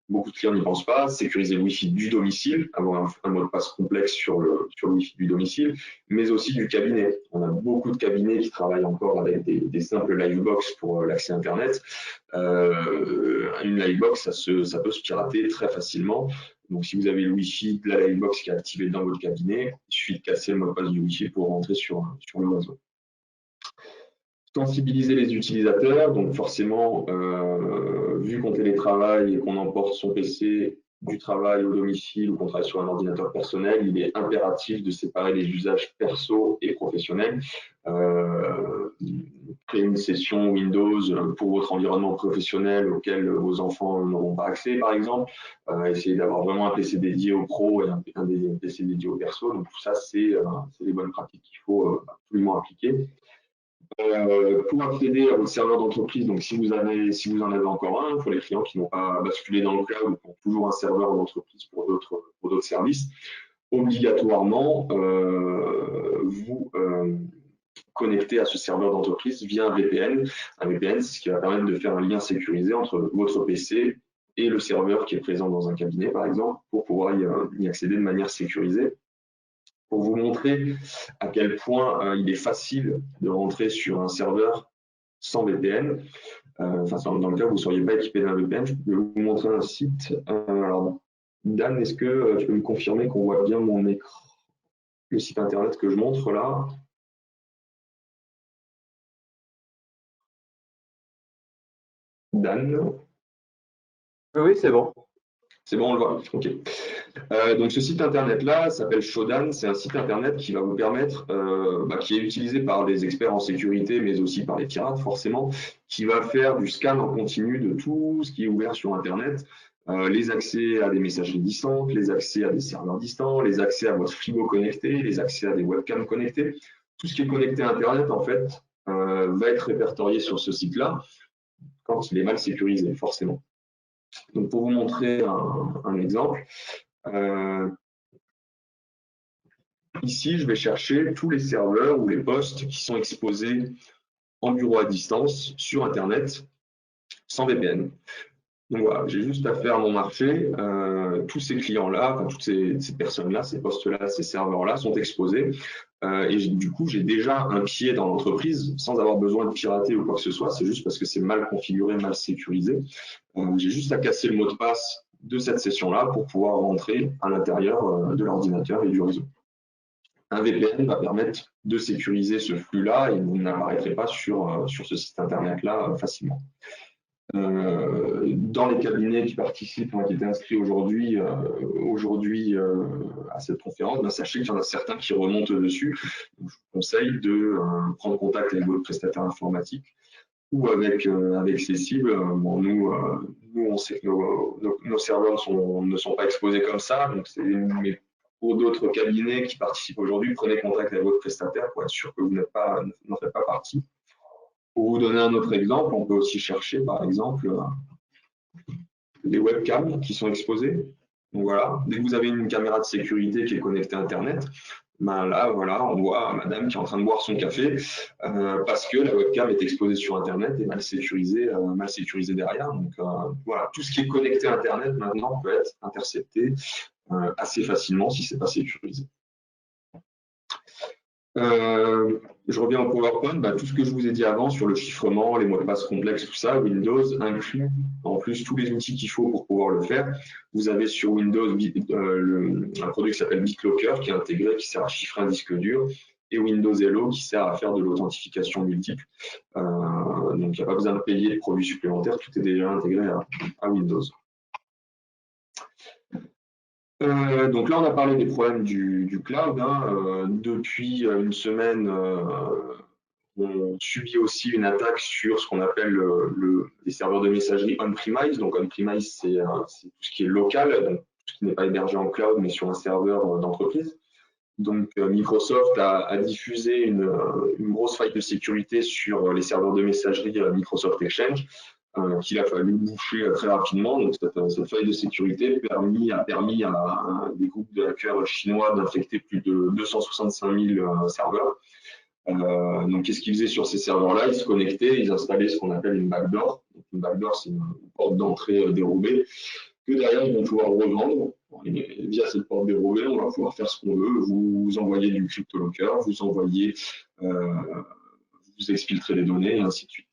Beaucoup de clients n'y pensent pas. Sécuriser le Wi-Fi du domicile, avoir un mot de passe complexe sur le Wi-Fi du domicile, mais aussi du cabinet. On a beaucoup de cabinets qui travaillent encore avec des simples Livebox pour l'accès Internet. Une Livebox, ça peut se pirater très facilement. Donc, si vous avez le Wi-Fi de la Livebox qui est activé dans votre cabinet, il suffit de casser le mot de passe du Wi-Fi pour rentrer sur le réseau. Sensibiliser les utilisateurs, donc forcément, vu qu'on télétravaille et qu'on emporte son PC du travail au domicile ou qu'on travaille sur un ordinateur personnel, il est impératif de séparer les usages perso et professionnels. Créer une session Windows pour votre environnement professionnel auquel vos enfants n'auront pas accès, par exemple. Essayer d'avoir vraiment un PC dédié au pro et un PC dédié au perso. Donc tout ça, c'est des bonnes pratiques qu'il faut absolument appliquer. Pour accéder à votre serveur d'entreprise, donc si vous en avez encore un, pour les clients qui n'ont pas basculé dans le cloud ou qui ont toujours un serveur d'entreprise pour d'autres services, obligatoirement vous connecter à ce serveur d'entreprise via un VPN. Un VPN, c'est ce qui va permettre de faire un lien sécurisé entre votre PC et le serveur qui est présent dans un cabinet, par exemple, pour pouvoir y accéder de manière sécurisée. Pour vous montrer à quel point il est facile de rentrer sur un serveur sans VPN. Dans le cas où vous ne seriez pas équipé d'un VPN, je peux vous montrer un site. Alors, Dan, est-ce que tu peux me confirmer qu'on voit bien mon écran, le site internet que je montre là? Dan? Oui, c'est bon. C'est bon, on le voit. OK. Donc ce site internet-là s'appelle Shodan. C'est un site internet qui va vous permettre, qui est utilisé par les experts en sécurité, mais aussi par les pirates forcément, qui va faire du scan en continu de tout ce qui est ouvert sur Internet. Les accès à des messageries distantes, les accès à des serveurs distants, les accès à votre frigo connecté, les accès à des webcams connectés. Tout ce qui est connecté à Internet, en fait, va être répertorié sur ce site-là quand il est mal sécurisé, forcément. Donc pour vous montrer un exemple, ici, je vais chercher tous les serveurs ou les postes qui sont exposés en bureau à distance sur Internet sans VPN. Donc voilà, j'ai juste à faire mon marché. Tous ces clients-là, enfin, toutes ces personnes-là, ces postes-là, ces serveurs-là sont exposés. Et du coup, j'ai déjà un pied dans l'entreprise sans avoir besoin de pirater ou quoi que ce soit. C'est juste parce que c'est mal configuré, mal sécurisé. J'ai juste à casser le mot de passe de cette session-là pour pouvoir rentrer à l'intérieur de l'ordinateur et du réseau. Un VPN va permettre de sécuriser ce flux-là et vous n'apparaîtrez pas sur ce site internet-là facilement. Dans les cabinets qui participent, qui étaient inscrits aujourd'hui à cette conférence, sachez qu'il y en a certains qui remontent dessus. Donc, je vous conseille de prendre contact avec votre prestataire informatique ou avec Cécile. Bon, nous, on sait que nos serveurs ne sont pas exposés comme ça, donc mais pour d'autres cabinets qui participent aujourd'hui, prenez contact avec votre prestataire pour être sûr que vous n'en faites pas partie. Pour vous donner un autre exemple, on peut aussi chercher, par exemple, les webcams qui sont exposées. Donc voilà, dès que vous avez une caméra de sécurité qui est connectée à Internet, là, voilà, on voit madame qui est en train de boire son café parce que la webcam est exposée sur Internet et mal sécurisée derrière. Donc voilà, tout ce qui est connecté à Internet maintenant peut être intercepté assez facilement si ce n'est pas sécurisé. Je reviens au PowerPoint, tout ce que je vous ai dit avant sur le chiffrement, les mots de passe complexes, tout ça, Windows inclut en plus tous les outils qu'il faut pour pouvoir le faire. Vous avez sur Windows un produit qui s'appelle BitLocker qui est intégré, qui sert à chiffrer un disque dur, et Windows Hello qui sert à faire de l'authentification multiple. Donc il n'y a pas besoin de payer de produits supplémentaires, tout est déjà intégré à Windows. Donc là, on a parlé des problèmes du cloud. Depuis une semaine, on subit aussi une attaque sur ce qu'on appelle les serveurs de messagerie on-premise. Donc on-premise, c'est tout ce qui est local, donc tout ce qui n'est pas hébergé en cloud, mais sur un serveur d'entreprise. Donc Microsoft a diffusé une grosse faille de sécurité sur les serveurs de messagerie Microsoft Exchange, qu'il a fallu boucher très rapidement. Donc cette faille de sécurité a permis à des groupes de hackers chinois d'infecter plus de 265 000 serveurs. Donc qu'est-ce qu'ils faisaient sur ces serveurs-là? Ils se connectaient, ils installaient ce qu'on appelle une backdoor. Donc, une backdoor, c'est une porte d'entrée dérobée que derrière ils vont pouvoir revendre. Et via cette porte dérobée, on va pouvoir faire ce qu'on veut. Vous envoyez du CryptoLocker, vous exfiltrez les données et ainsi de suite.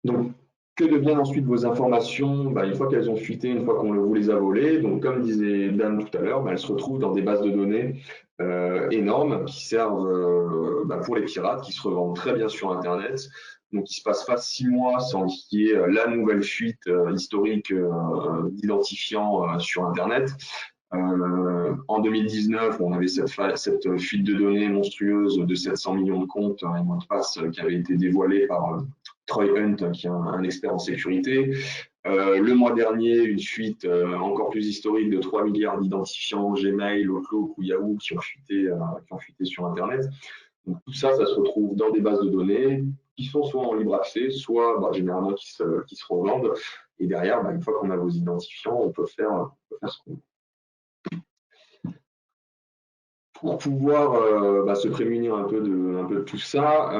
Donc, que deviennent ensuite vos informations une fois qu'elles ont fuité, une fois qu'on vous les a volées? Donc, comme disait Dan tout à l'heure, elles se retrouvent dans des bases de données énormes qui servent pour les pirates, qui se revendent très bien sur Internet. Donc, il ne se passe pas 6 mois sans qu'il y ait la nouvelle fuite historique d'identifiants sur Internet. En 2019, on avait cette fuite de données monstrueuse de 700 millions de comptes et mots de passe qui avait été dévoilée par Troy Hunt, qui est un expert en sécurité. Le mois dernier, une fuite encore plus historique de 3 milliards d'identifiants Gmail, Outlook ou Yahoo qui ont fuité sur Internet. Donc, tout ça, ça se retrouve dans des bases de données qui sont soit en libre accès, soit généralement qui se revendent. Et derrière, une fois qu'on a vos identifiants, on peut faire ce qu'on veut. Pour pouvoir se prémunir un peu de tout ça,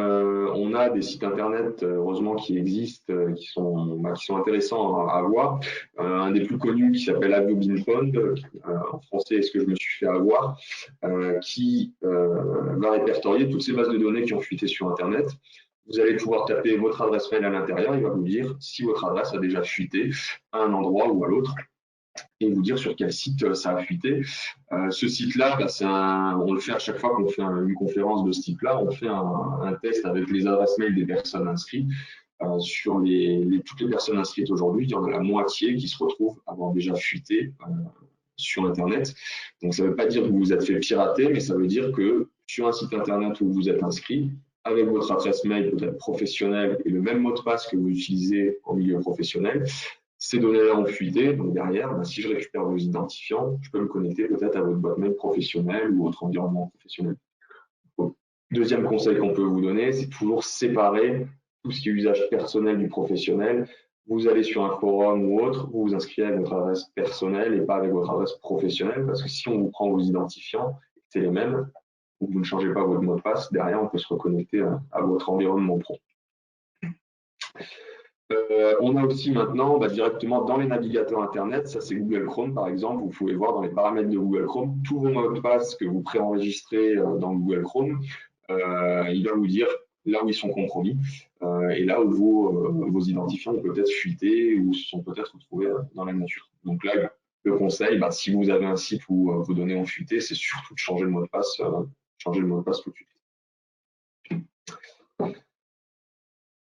on a des sites internet, heureusement, qui existent, qui sont intéressants à voir. Un des plus connus qui s'appelle HaveYouBeenPwned, en français, est-ce que je me suis fait avoir, qui va répertorier toutes ces bases de données qui ont fuité sur Internet. Vous allez pouvoir taper votre adresse mail à l'intérieur, il va vous dire si votre adresse a déjà fuité à un endroit ou à l'autre, et vous dire sur quel site ça a fuité. Ce site-là, on le fait à chaque fois qu'on fait une conférence de ce type-là, on fait un test avec les adresses mail des personnes inscrites. sur toutes les personnes inscrites aujourd'hui, il y en a la moitié qui se retrouvent avoir déjà fuité sur Internet. Donc, ça ne veut pas dire que vous vous êtes fait pirater, mais ça veut dire que sur un site Internet où vous êtes inscrit, avec votre adresse mail peut-être professionnelle et le même mot de passe que vous utilisez en milieu professionnel, ces données-là ont fuité. Donc, derrière, si je récupère vos identifiants, je peux me connecter peut-être à votre boîte mail professionnelle ou votre environnement professionnel. Donc, deuxième conseil qu'on peut vous donner, c'est toujours séparer tout ce qui est usage personnel du professionnel. Vous allez sur un forum ou autre, vous vous inscrivez avec votre adresse personnelle et pas avec votre adresse professionnelle, parce que si on vous prend vos identifiants, c'est les mêmes, ou vous ne changez pas votre mot de passe, derrière, on peut se reconnecter à votre environnement pro. On a aussi maintenant directement dans les navigateurs Internet, ça c'est Google Chrome par exemple, vous pouvez voir dans les paramètres de Google Chrome, tous vos mots de passe que vous préenregistrez dans Google Chrome, il va vous dire là où ils sont compromis et là où vos identifiants ont peut-être fuité ou se sont peut-être retrouvés dans la nature. Donc là, le conseil, si vous avez un site où vos données ont fuité, c'est surtout de changer le mot de passe, tout de suite.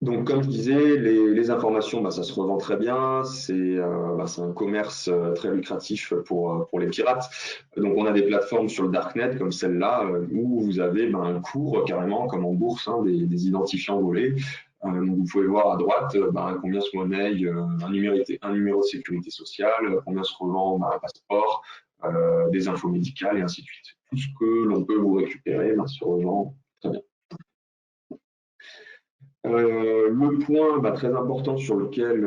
Donc, comme je disais, les informations, ça se revend très bien. C'est un commerce très lucratif pour les pirates. Donc, on a des plateformes sur le darknet comme celle-là où vous avez un cours carrément comme en bourse des identifiants volés. Donc, vous pouvez voir à droite combien se monnaie un numéro de sécurité sociale, combien se revend un passeport, des infos médicales et ainsi de suite. Tout ce que l'on peut vous récupérer se revend très bien. Le point très important sur lequel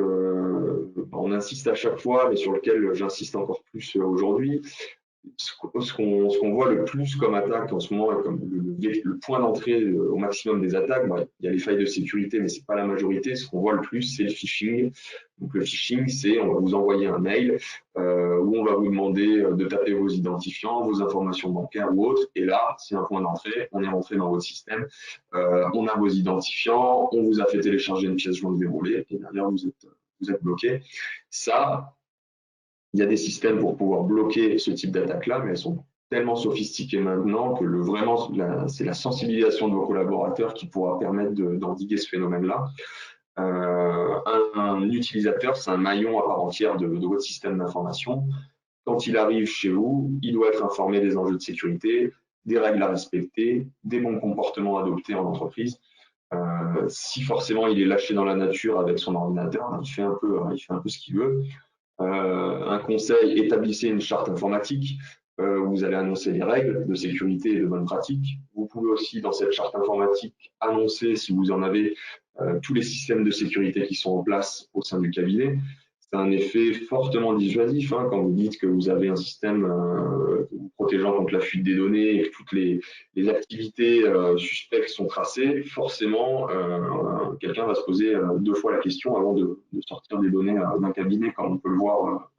on insiste à chaque fois, mais sur lequel j'insiste encore plus aujourd'hui, ce qu'on voit le plus comme attaque en ce moment, comme le point d'entrée au maximum des attaques, il y a les failles de sécurité, mais ce n'est pas la majorité. Ce qu'on voit le plus, c'est le phishing. Donc le phishing, c'est on va vous envoyer un mail où on va vous demander de taper vos identifiants, vos informations bancaires ou autres. Et là, c'est un point d'entrée. On est rentré dans votre système. On a vos identifiants. On vous a fait télécharger une pièce jointe verrouillée. Et derrière, vous êtes bloqué. Ça, il y a des systèmes pour pouvoir bloquer ce type d'attaque-là, mais elles sont tellement sophistiquées maintenant que vraiment, c'est la sensibilisation de vos collaborateurs qui pourra permettre d'endiguer ce phénomène-là. Un utilisateur, c'est un maillon à part entière de votre système d'information. Quand il arrive chez vous, il doit être informé des enjeux de sécurité, des règles à respecter, des bons comportements adoptés en entreprise. Si forcément il est lâché dans la nature avec son ordinateur, il fait un peu ce qu'il veut. Un conseil, établissez une charte informatique où vous allez annoncer les règles de sécurité et de bonnes pratiques. Vous pouvez aussi, dans cette charte informatique, annoncer, si vous en avez, tous les systèmes de sécurité qui sont en place au sein du cabinet. C'est un effet fortement dissuasif quand vous dites que vous avez un système vous protégeant contre la fuite des données et que toutes les activités suspectes sont tracées. Forcément, quelqu'un va se poser 2 fois la question avant de sortir des données d'un cabinet, comme on peut le voir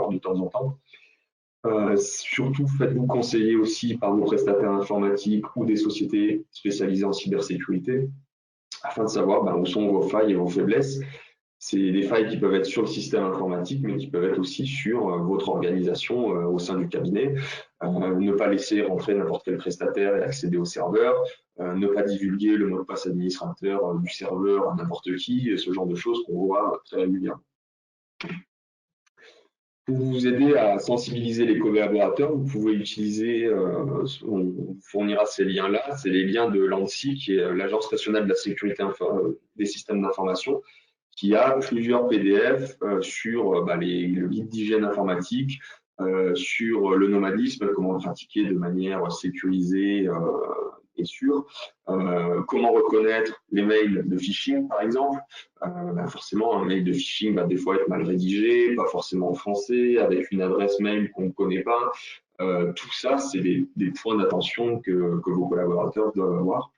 de temps en temps. Surtout, faites-vous conseiller aussi par vos prestataires informatiques ou des sociétés spécialisées en cybersécurité afin de savoir où sont vos failles et vos faiblesses. C'est des failles qui peuvent être sur le système informatique, mais qui peuvent être aussi sur votre organisation au sein du cabinet. Ne pas laisser rentrer n'importe quel prestataire et accéder au serveur. Ne pas divulguer le mot de passe administrateur du serveur à n'importe qui, ce genre de choses qu'on voit très régulièrement. Pour vous aider à sensibiliser les collaborateurs, vous pouvez utiliser, on vous fournira ces liens-là, c'est les liens de l'ANSSI, qui est l'Agence nationale de la sécurité des systèmes d'information, qui a plusieurs PDF sur le guide d'hygiène informatique, sur le nomadisme, comment le pratiquer de manière sécurisée et sûre, comment reconnaître les mails de phishing, par exemple. Forcément, un mail de phishing va des fois être mal rédigé, pas forcément en français, avec une adresse mail qu'on ne connaît pas. Tout ça, c'est des points d'attention que vos collaborateurs doivent avoir.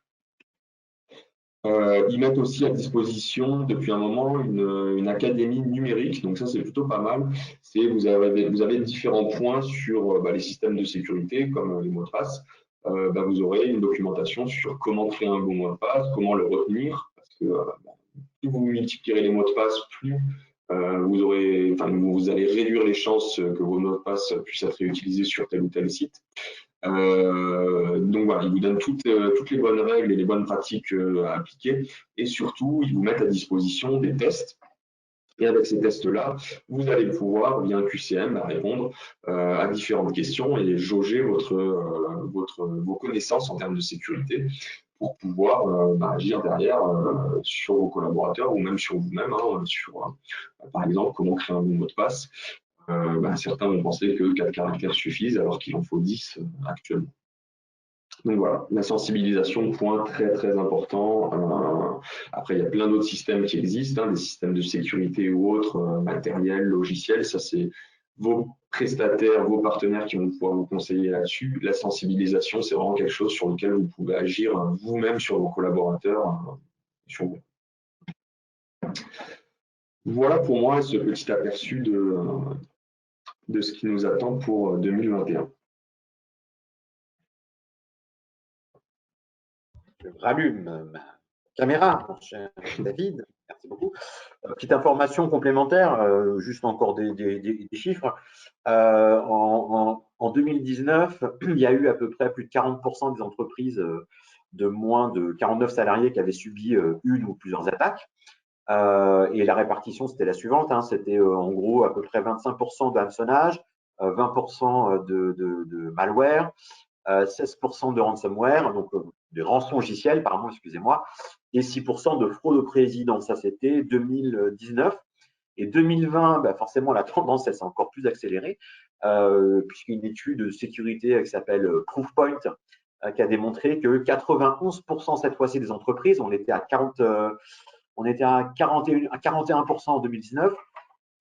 Ils mettent aussi à disposition depuis un moment une académie numérique, donc ça c'est plutôt pas mal. Vous avez différents points sur les systèmes de sécurité comme les mots de passe. Vous aurez une documentation sur comment créer un bon mot de passe, comment le retenir, parce que plus vous multiplierez les mots de passe, plus vous allez réduire les chances que vos mots de passe puissent être réutilisés sur tel ou tel site. Donc voilà, ils vous donnent toutes les bonnes règles et les bonnes pratiques à appliquer. Et surtout, ils vous mettent à disposition des tests. Et avec ces tests-là, vous allez pouvoir, via un QCM, répondre à différentes questions et jauger vos connaissances en termes de sécurité pour pouvoir agir derrière sur vos collaborateurs ou même sur vous-même, sur, par exemple, comment créer un bon mot de passe. Certains vont penser que 4 caractères suffisent alors qu'il en faut 10 actuellement. Donc voilà, la sensibilisation, point très très important. Après, il y a plein d'autres systèmes qui existent, des systèmes de sécurité ou autres, matériels, logiciels. Ça, c'est vos prestataires, vos partenaires qui vont pouvoir vous conseiller là-dessus. La sensibilisation, c'est vraiment quelque chose sur lequel vous pouvez agir vous-même sur vos collaborateurs. Sur vous. Voilà pour moi ce petit aperçu de ce qui nous attend pour 2021. Je rallume ma caméra, mon cher David. Merci beaucoup. Petite information complémentaire, juste encore des chiffres. En 2019, il y a eu à peu près plus de 40% des entreprises de moins de 49 salariés qui avaient subi une ou plusieurs attaques. Et la répartition, c'était la suivante. C'était en gros à peu près 25% de hameçonnage, 20% de malware, 16% de ransomware, donc de rançongiciel, pardon, excusez-moi, et 6% de fraude au président. Ça, c'était 2019. Et 2020, forcément, la tendance, elle s'est encore plus accélérée, puisqu'une étude de sécurité qui s'appelle Proofpoint, qui a démontré que 91% cette fois-ci des entreprises, on était à 41% en 2019,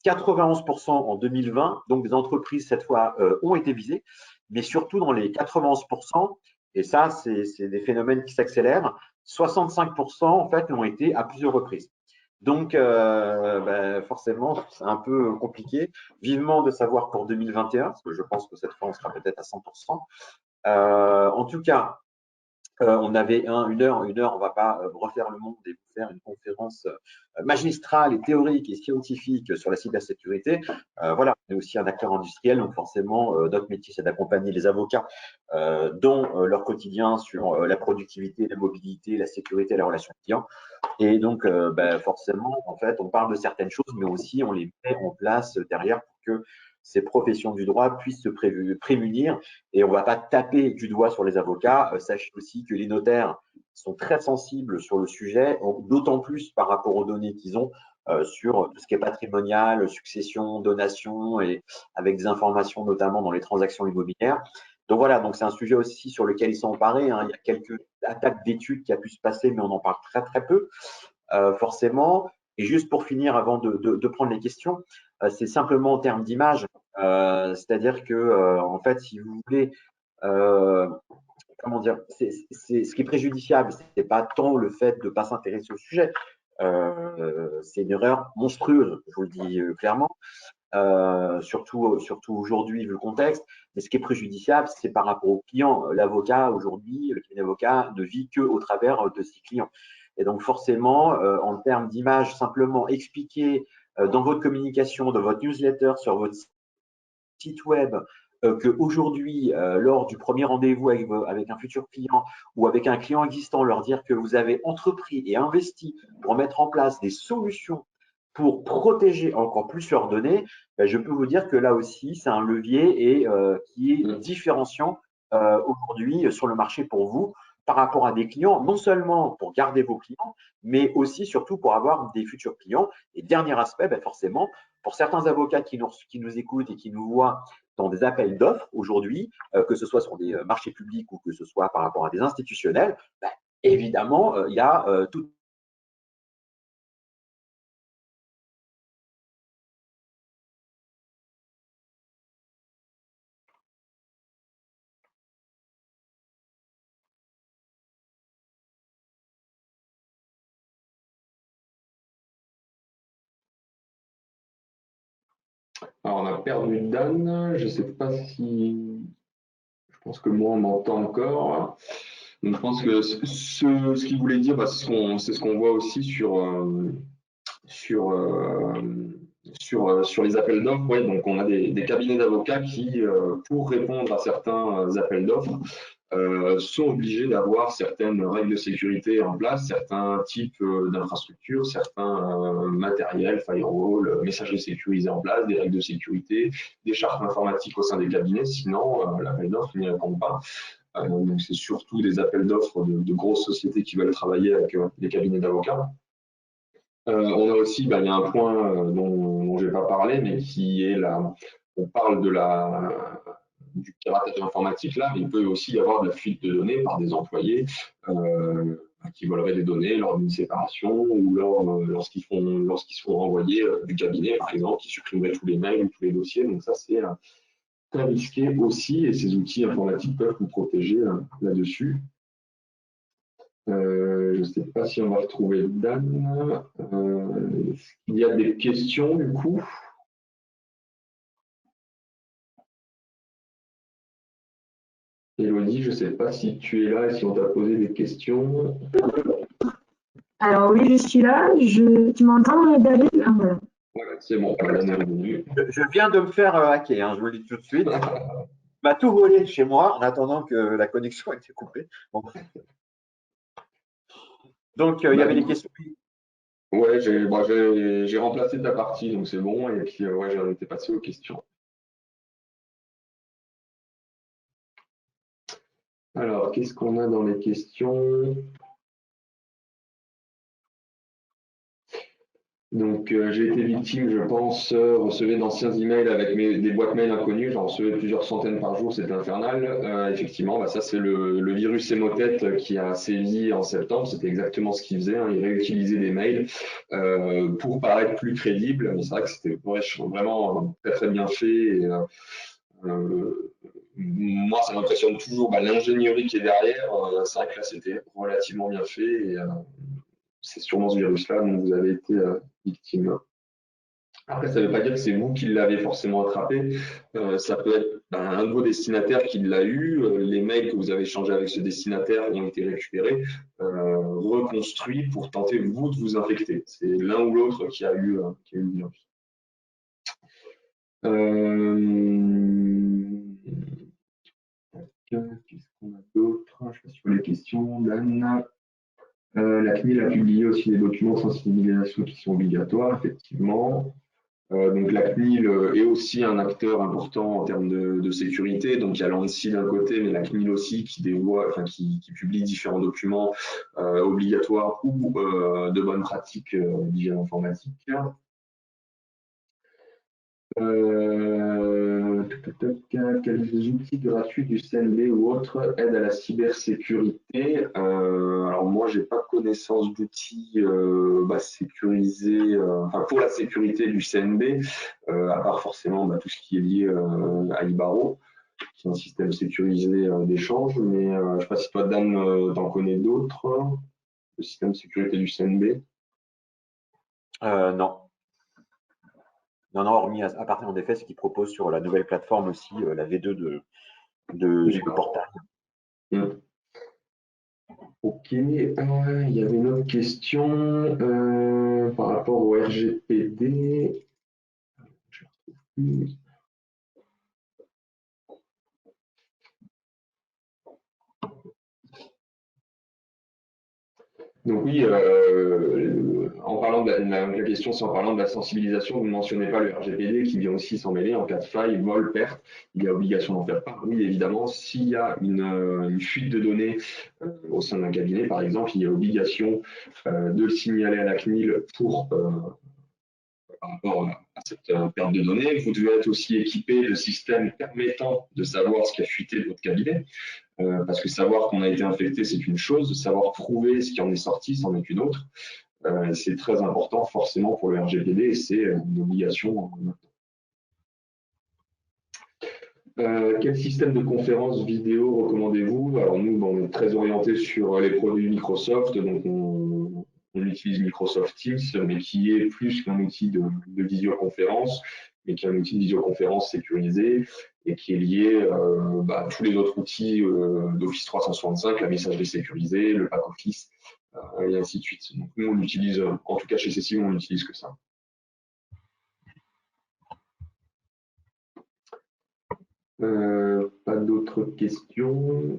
91% en 2020, donc des entreprises cette fois ont été visées, mais surtout dans les 91%, et ça c'est des phénomènes qui s'accélèrent, 65% en fait l'ont été à plusieurs reprises. Donc forcément c'est un peu compliqué. Vivement de savoir pour 2021, parce que je pense que cette fois on sera peut-être à 100%. En tout cas, on avait une heure, on ne va pas refaire le monde et vous faire une conférence magistrale et théorique et scientifique sur la cybersécurité. Voilà, on est aussi un acteur industriel, donc forcément, notre métier, c'est d'accompagner les avocats dans leur quotidien sur la productivité, la mobilité, la sécurité, la relation client. Et donc, forcément, en fait, on parle de certaines choses, mais aussi on les met en place derrière pour que ces professions du droit puissent se prémunir. Et on ne va pas taper du doigt sur les avocats. Sachez aussi que les notaires sont très sensibles sur le sujet, d'autant plus par rapport aux données qu'ils ont sur tout ce qui est patrimonial, succession, donation, et avec des informations notamment dans les transactions immobilières. Donc voilà, donc c'est un sujet aussi sur lequel ils sont emparés. Il y a quelques attaques d'études qui a pu se passer, mais on en parle très très peu, forcément. Et juste pour finir, avant de prendre les questions, c'est simplement en termes d'image. C'est-à-dire que, en fait, si vous voulez, comment dire, ce qui est préjudiciable, c'est pas tant le fait de ne pas s'intéresser au sujet. C'est une erreur monstrueuse, je vous le dis clairement. Surtout aujourd'hui vu le contexte. Mais ce qui est préjudiciable, c'est par rapport aux clients. L'avocat aujourd'hui, le cabinet avocat ne vit qu'au travers de ses clients. Et donc forcément, en termes d'image, simplement expliquer dans votre communication, dans votre newsletter, sur votre site web, qu'aujourd'hui, lors du premier rendez-vous avec un futur client ou avec un client existant, leur dire que vous avez entrepris et investi pour mettre en place des solutions pour protéger encore plus leurs données, je peux vous dire que là aussi, c'est un levier et qui est différenciant aujourd'hui sur le marché pour vous par rapport à des clients, non seulement pour garder vos clients, mais aussi surtout pour avoir des futurs clients. Et dernier aspect, forcément, pour certains avocats qui nous écoutent et qui nous voient dans des appels d'offres aujourd'hui, que ce soit sur des marchés publics ou que ce soit par rapport à des institutionnels, évidemment, il y a tout. Alors, on a perdu Dan. Je ne sais pas si. Je pense que moi, on m'entend encore. Donc, je pense que ce qu'il voulait dire, c'est ce qu'on voit aussi sur sur les appels d'offres, ouais, donc on a des cabinets d'avocats qui, pour répondre à certains appels d'offres, sont obligés d'avoir certaines règles de sécurité en place, certains types d'infrastructures, certains matériels, firewall, messagerie sécurisée en place, des règles de sécurité, des chartes informatiques au sein des cabinets, sinon l'appel d'offres n'y répond pas. Donc c'est surtout des appels d'offres de grosses sociétés qui veulent travailler avec les cabinets d'avocats. On a aussi, il y a un point dont je ne vais pas parler, mais qui est là, on parle du piratage informatique là, mais il peut aussi y avoir de la fuite de données par des employés qui voleraient des données lors d'une séparation ou lorsqu'ils sont renvoyés du cabinet, par exemple, qui supprimeraient tous les mails ou tous les dossiers. Donc ça, c'est très risqué aussi, et ces outils informatiques peuvent vous protéger là-dessus. Je ne sais pas si on va retrouver Dan. Il y a des questions du coup? Élodie, je ne sais pas si tu es là et si on t'a posé des questions. Alors oui, je suis là. Tu m'entends, David? Voilà. Voilà, c'est bon, Dan est revenu. Je viens de me faire hacker, hein, je vous le dis tout de suite. Il m'a tout volé chez moi en attendant que la connexion ait été coupée. Bon. Donc, il y avait des questions. Ouais, j'ai remplacé ta partie, donc c'est bon. Et puis, ouais, j'ai été passé aux questions. Alors, qu'est-ce qu'on a dans les questions? Donc, j'ai été victime, je pense, recevais d'anciens emails avec des boîtes mail inconnues. J'en recevais plusieurs centaines par jour, c'était infernal. Effectivement, ça, c'est le virus Emotet qui a sévi en septembre. C'était exactement ce qu'il faisait, hein. Il réutilisait des mails pour paraître plus crédible. Mais c'est vrai que c'était vraiment très, très bien fait. Et, moi, ça m'impressionne toujours l'ingénierie qui est derrière. C'est vrai que là, c'était relativement bien fait. Et, c'est sûrement ce virus-là dont vous avez été victime. Après, ça ne veut pas dire que c'est vous qui l'avez forcément attrapé. Ça peut être un de vos destinataires qui l'a eu. Les mails que vous avez échangés avec ce destinataire ont été récupérés, reconstruits pour tenter, vous, de vous infecter. C'est l'un ou l'autre qui a eu le virus. Qu'est-ce qu'on a d'autre? Je sais pas si vous avez les questions, Dan. La CNIL a publié aussi des documents de sensibilisation qui sont obligatoires, effectivement. Donc la CNIL est aussi un acteur important en termes de sécurité. Donc il y a l'ANSSI d'un côté, mais la CNIL aussi qui publie différents documents obligatoires ou de bonnes pratiques d'hygiène informatique. Quels outils gratuits du CNB ou autres aident à la cybersécurité? Alors moi, j'ai pas connaissance d'outils sécurisés, pour la sécurité du CNB, à part forcément tout ce qui est lié à Ibaro, qui est un système sécurisé d'échange. Mais je ne sais pas si toi, Dan, t'en connais d'autres, le système de sécurité du CNB? Non. Non, hormis à partir en effet ce qu'ils proposent sur la nouvelle plateforme aussi, la V2 de Portal. Ok, il y avait une autre question par rapport au RGPD. Je ne retrouve plus. Donc oui, en parlant la question, c'est en parlant de la sensibilisation, vous ne mentionnez pas le RGPD qui vient aussi s'en mêler en cas de faille, vol, perte. Il y a obligation d'en faire part. Oui, évidemment, s'il y a une fuite de données au sein d'un cabinet, par exemple, il y a obligation de le signaler à la CNIL par rapport à cette perte de données. Vous devez être aussi équipé de systèmes permettant de savoir ce qui a fuité de votre cabinet. Parce que savoir qu'on a été infecté, c'est une chose, savoir prouver ce qui en est sorti, c'en est une autre. C'est très important forcément pour le RGPD et c'est une obligation maintenant. Quel système de conférence vidéo recommandez-vous? Alors nous, on est très orienté sur les produits Microsoft, donc on utilise Microsoft Teams, mais qui est plus qu'un outil de visioconférence, mais qui est un outil de visioconférence sécurisé et qui est lié à tous les autres outils d'Office 365, la messagerie sécurisée, le pack Office, et ainsi de suite. Donc nous, on utilise, en tout cas chez Cécile, on n'utilise que ça. Pas d'autres questions.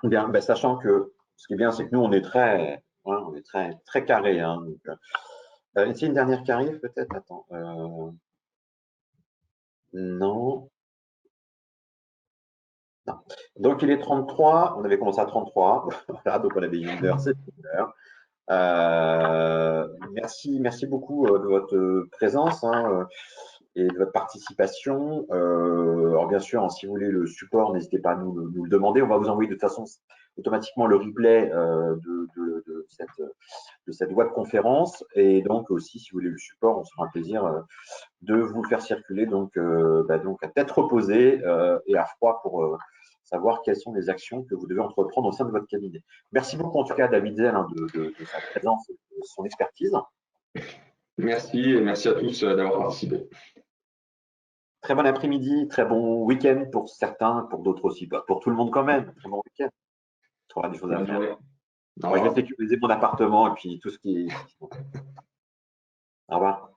Bien, ben, sachant que ce qui est bien, c'est que nous, on est très carré. Hein, donc, ici, une dernière qui arrive, peut-être. Attends. Non. Non. Donc, il est 33. On avait commencé à 33. Voilà, donc on avait une heure, c'est une heure. Merci beaucoup de votre présence hein, et de votre participation. Alors bien sûr, hein, si vous voulez le support, n'hésitez pas à nous le demander. On va vous envoyer de toute façon automatiquement le replay de cette web conférence. Et donc aussi, si vous voulez le support, on se fera un plaisir de vous le faire circuler donc à tête reposée et à froid pour savoir quelles sont les actions que vous devez entreprendre au sein de votre cabinet. Merci beaucoup en tout cas à David Zell hein, de sa présence et de son expertise. Merci et merci à tous d'avoir participé. Très bon après-midi, très bon week-end pour certains, pour d'autres aussi, pour tout le monde quand même. Très bon week-end. Tu auras des choses à faire. Moi, je vais sécuriser mon appartement et puis tout ce qui est. Au revoir.